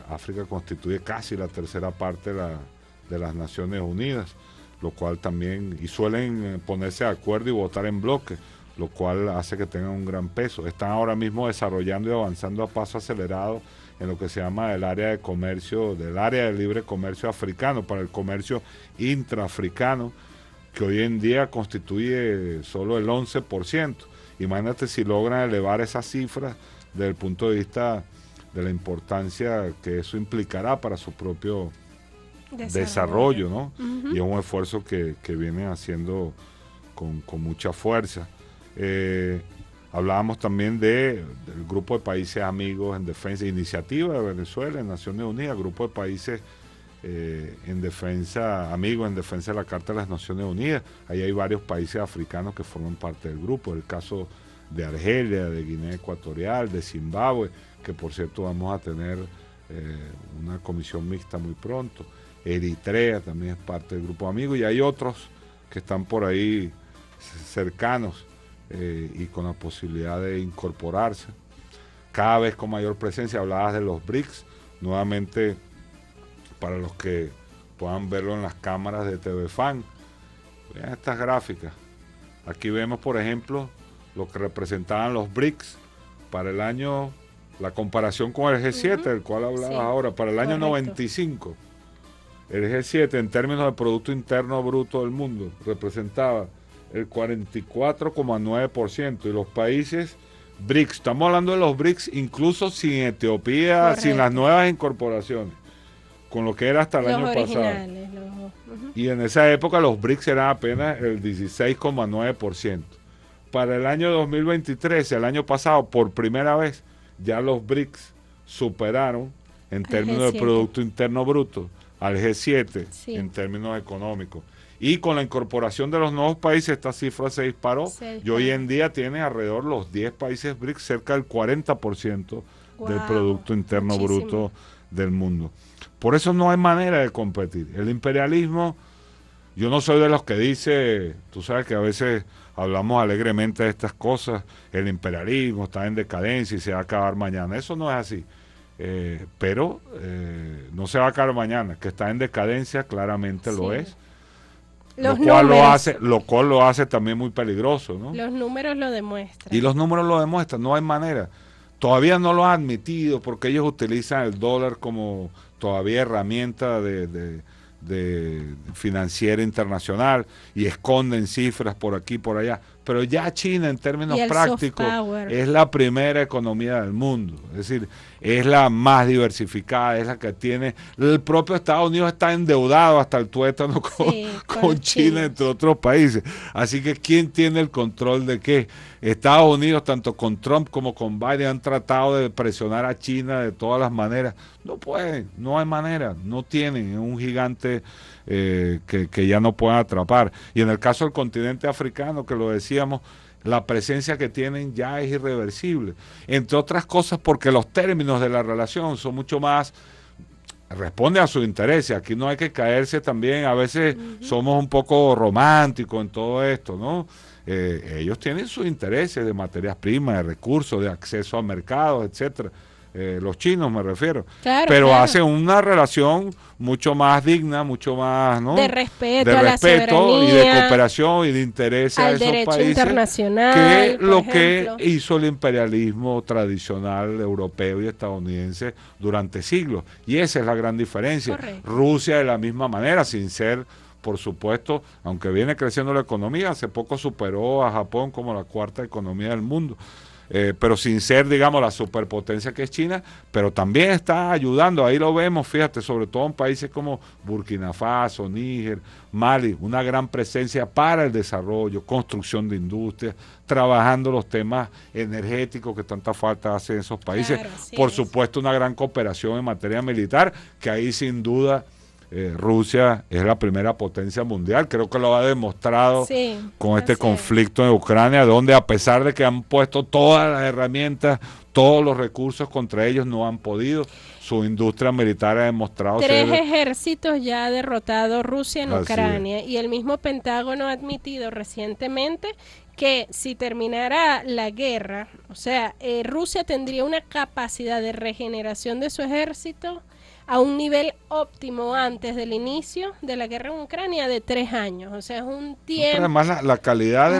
África constituye casi la tercera parte de las Naciones Unidas, lo cual también, y suelen ponerse de acuerdo y votar en bloque, lo cual hace que tengan un gran peso. Están ahora mismo desarrollando y avanzando a paso acelerado en lo que se llama el área de comercio, del área de libre comercio africano, para el comercio intraafricano, que hoy en día constituye solo el 11%. Imagínate si logran elevar esas cifras desde el punto de vista de la importancia que eso implicará para su propio desarrollo, ¿no? Y es un esfuerzo que vienen haciendo con mucha fuerza. Hablábamos también del grupo de países amigos en defensa, iniciativa de Venezuela en Naciones Unidas, grupo de países en defensa, amigos en defensa de la Carta de las Naciones Unidas. Ahí hay varios países africanos que forman parte del grupo, el caso de Argelia, de Guinea Ecuatorial, de Zimbabue, que por cierto vamos a tener una comisión mixta muy pronto. Eritrea también es parte del grupo de amigos, y hay otros que están por ahí cercanos y con la posibilidad de incorporarse cada vez con mayor presencia. Hablabas de los BRICS, nuevamente para los que puedan verlo en las cámaras de TV Fan, vean estas gráficas. Aquí vemos, por ejemplo, lo que representaban los BRICS para el año, la comparación con el G7, del cual hablabas ahora, para el año 95. El G7 en términos de Producto Interno Bruto del mundo representaba el 44,9%, y los países BRICS, estamos hablando de los BRICS incluso sin Etiopía, sin las nuevas incorporaciones, con lo que era hasta el año pasado. Y en esa época los BRICS eran apenas el 16,9%. Para el año 2023, el año pasado, por primera vez, ya los BRICS superaron en términos de Producto Interno Bruto al G7 en términos económicos. Y con la incorporación de los nuevos países, esta cifra se disparó. Y hoy en día tiene alrededor los 10 países BRICS, cerca del 40% del Producto Interno Bruto del mundo. Por eso no hay manera de competir. El imperialismo, yo no soy de los que dice, tú sabes que a veces hablamos alegremente de estas cosas, el imperialismo está en decadencia y se va a acabar mañana. Eso no es así. Pero no se va a acabar mañana, que está en decadencia, claramente lo es. Lo cual lo hace también muy peligroso, ¿no? Los números lo demuestran. Y los números lo demuestran, no hay manera. Todavía no lo han admitido porque ellos utilizan el dólar como todavía herramienta de financiera internacional y esconden cifras por aquí y por allá. Pero ya China, en términos prácticos, es la primera economía del mundo. Es decir, es la más diversificada, es la que tiene... El propio Estados Unidos está endeudado hasta el tuétano con China, entre otros países. Así que, ¿quién tiene el control de qué? Estados Unidos, tanto con Trump como con Biden, han tratado de presionar a China de todas las maneras. No pueden, no hay manera, no tienen. Es un gigante que ya no pueden atrapar. Y en el caso del continente africano, que lo decíamos, la presencia que tienen ya es irreversible. Entre otras cosas porque los términos de la relación son mucho más... responde a sus intereses. Aquí no hay que caerse también, a veces somos un poco románticos en todo esto, ¿no? Ellos tienen sus intereses de materias primas, de recursos, de acceso a mercados, etcétera. los chinos me refiero, Claro, pero claro. hacen una relación mucho más digna, mucho más, ¿no?, De respeto de a la respeto y de soberanía, cooperación y de interés a al esos derecho países, internacional, que por lo que ejemplo. hizo el imperialismo tradicional europeo y estadounidense durante siglos. Y esa es la gran diferencia. Correcto. Rusia de la misma manera, sin ser, por supuesto, aunque viene creciendo la economía, hace poco superó a Japón como la cuarta economía del mundo. Pero sin ser, digamos, la superpotencia que es China, pero también está ayudando, ahí lo vemos, fíjate, sobre todo en países como Burkina Faso, Níger, Mali, una gran presencia para el desarrollo, construcción de industrias, trabajando los temas energéticos que tanta falta hacen esos países, Claro, así por es. supuesto una gran cooperación en materia militar, que ahí sin duda Rusia es la primera potencia mundial, creo que lo ha demostrado Sí, con este así es. conflicto en Ucrania, donde a pesar de que han puesto todas las herramientas, todos los recursos contra ellos, no han podido. Su industria militar ha demostrado 3 ser... ejércitos ya ha derrotado Rusia en Así Ucrania y el mismo Pentágono ha admitido recientemente que si terminara la guerra, o sea, Rusia tendría una capacidad de regeneración de su ejército a un nivel óptimo antes del inicio de la guerra en Ucrania de 3 años. O sea, es un Pero tiempo, además la calidad de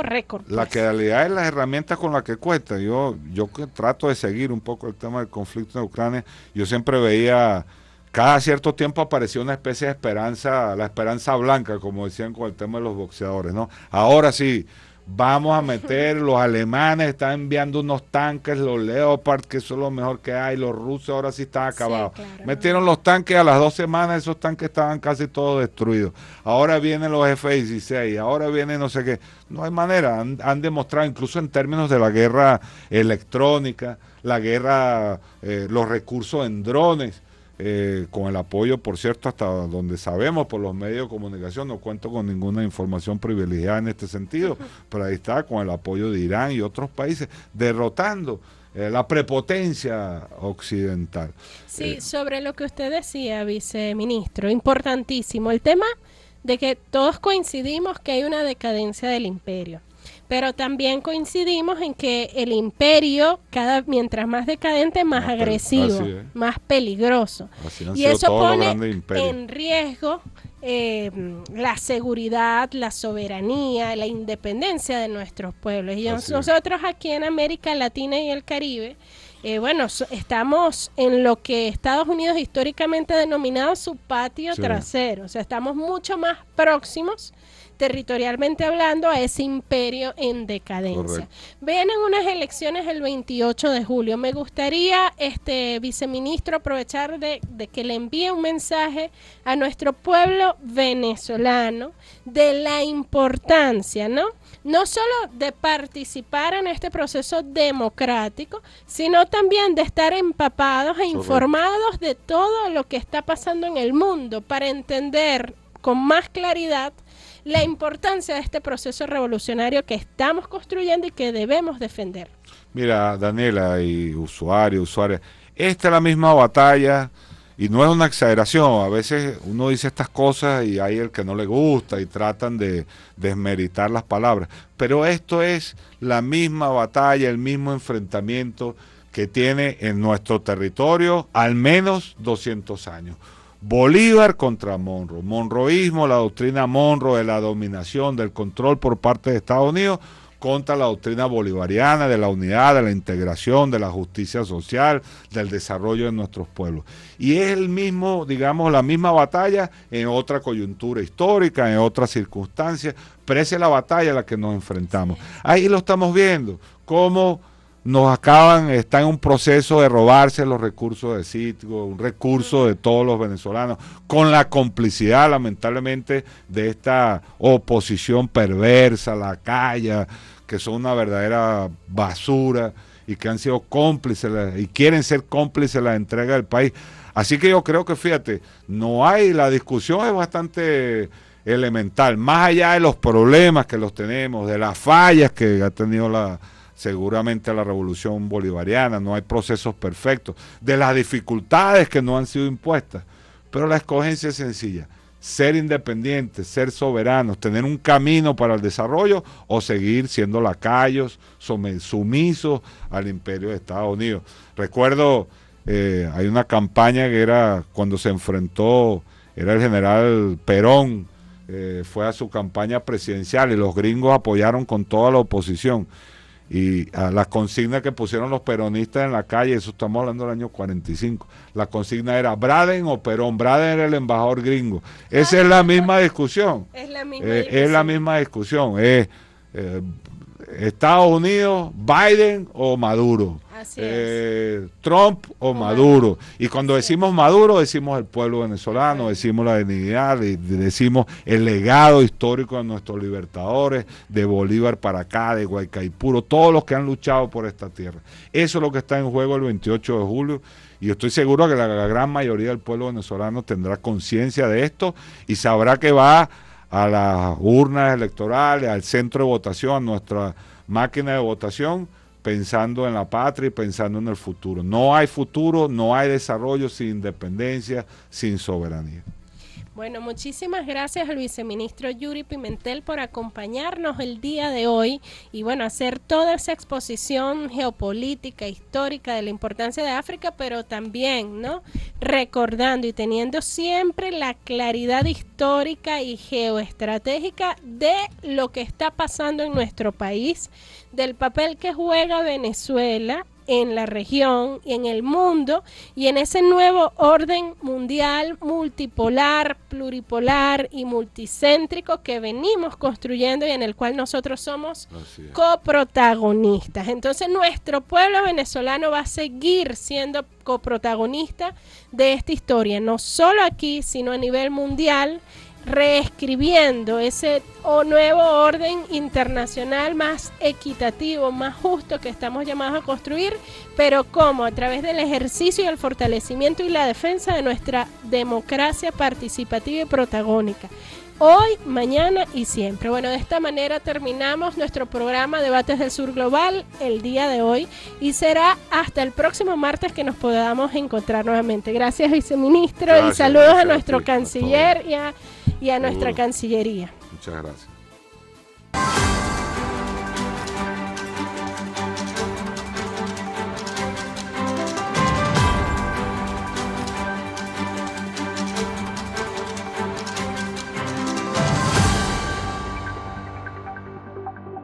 récord. la Pues. calidad de las herramientas con las que cuesta. Yo que trato de seguir un poco el tema del conflicto en Ucrania, yo siempre veía, cada cierto tiempo aparecía una especie de esperanza, la esperanza blanca, como decían con el tema de los boxeadores, ¿no? Ahora sí, vamos a meter, los alemanes están enviando unos tanques, los Leopard, que eso es lo mejor que hay, los rusos ahora sí están acabados. Sí, claro, Metieron los tanques, a las 2 semanas esos tanques estaban casi todos destruidos. Ahora vienen los F-16, ahora vienen no sé qué. No hay manera, han demostrado incluso en términos de la guerra electrónica, la guerra, los recursos en drones, con el apoyo, por cierto, hasta donde sabemos por los medios de comunicación, no cuento con ninguna información privilegiada en este sentido, pero ahí está, con el apoyo de Irán y otros países, derrotando la prepotencia occidental. Sí, sobre lo que usted decía, viceministro, importantísimo, el tema de que todos coincidimos que hay una decadencia del imperio, pero también coincidimos en que el imperio, mientras más decadente, más agresivo, más peligroso. Y eso pone en riesgo la seguridad, la soberanía, la independencia de nuestros pueblos. Y nosotros aquí en América Latina y el Caribe, estamos en lo que Estados Unidos históricamente ha denominado su patio trasero. O sea, estamos mucho más próximos, territorialmente hablando, a ese imperio en decadencia. Correcto. Vienen unas elecciones el 28 de julio. Me gustaría, viceministro, aprovechar de que le envíe un mensaje a nuestro pueblo venezolano de la importancia, ¿no? No solo de participar en este proceso democrático, sino también de estar empapados e informados de todo lo que está pasando en el mundo para entender con más claridad la importancia de este proceso revolucionario que estamos construyendo y que debemos defender. Mira, Daniela y usuarias, esta es la misma batalla y no es una exageración. A veces uno dice estas cosas y hay el que no le gusta y tratan de desmeritar las palabras, pero esto es la misma batalla, el mismo enfrentamiento que tiene en nuestro territorio al menos 200 años. Bolívar contra Monroe, monroísmo, la doctrina Monroe de la dominación, del control por parte de Estados Unidos, contra la doctrina bolivariana de la unidad, de la integración, de la justicia social, del desarrollo de nuestros pueblos. Y es el mismo, digamos, la misma batalla en otra coyuntura histórica, en otras circunstancias, pero esa es la batalla a la que nos enfrentamos. Ahí lo estamos viendo, cómo está en un proceso de robarse los recursos de Citgo, un recurso de todos los venezolanos, con la complicidad, lamentablemente, de esta oposición perversa, lacaya, que son una verdadera basura y que han sido cómplices y quieren ser cómplices de la entrega del país. Así que yo creo que, fíjate, la discusión es bastante elemental, más allá de los problemas que los tenemos, de las fallas que ha tenido seguramente la revolución bolivariana, no hay procesos perfectos, de las dificultades que no han sido impuestas, pero la escogencia es sencilla. ser independientes, ser soberanos, tener un camino para el desarrollo o seguir siendo lacayos, sumisos al imperio de Estados Unidos. Recuerdo, hay una campaña que era cuando se enfrentó, era el general Perón, fue a su campaña presidencial y los gringos apoyaron con toda la oposición. Y a las consignas que pusieron los peronistas en la calle, eso estamos hablando del año 45, la consigna era Braden o Perón. Braden era el embajador gringo. Esa es la misma discusión. Es la misma discusión. Es la misma discusión. Estados Unidos, Biden o Maduro. Así es. Trump o Maduro. Y cuando decimos Maduro, decimos el pueblo venezolano, decimos la dignidad, decimos el legado histórico de nuestros libertadores, de Bolívar para acá, de Guaycaipuro, todos los que han luchado por esta tierra. Eso es lo que está en juego el 28 de julio. Y yo estoy seguro que la gran mayoría del pueblo venezolano tendrá conciencia de esto y sabrá que va a las urnas electorales, al centro de votación, a nuestra máquina de votación, pensando en la patria y pensando en el futuro. No hay futuro, no hay desarrollo sin independencia, sin soberanía. Bueno, muchísimas gracias al viceministro Yuri Pimentel por acompañarnos el día de hoy y bueno, hacer toda esa exposición geopolítica, histórica de la importancia de África, pero también, ¿no?, recordando y teniendo siempre la claridad histórica y geoestratégica de lo que está pasando en nuestro país, del papel que juega Venezuela en la región y en el mundo y en ese nuevo orden mundial multipolar, pluripolar y multicéntrico que venimos construyendo y en el cual nosotros somos coprotagonistas. Entonces nuestro pueblo venezolano va a seguir siendo coprotagonista de esta historia, no solo aquí, sino a nivel mundial, reescribiendo ese nuevo orden internacional más equitativo, más justo que estamos llamados a construir, pero ¿cómo? A través del ejercicio y el fortalecimiento y la defensa de nuestra democracia participativa y protagónica. Hoy, mañana y siempre. Bueno, de esta manera terminamos nuestro programa Debates del Sur Global el día de hoy y será hasta el próximo martes que nos podamos encontrar nuevamente. Gracias, viceministro, y saludos a nuestro canciller y a nuestra Cancillería. Muchas gracias.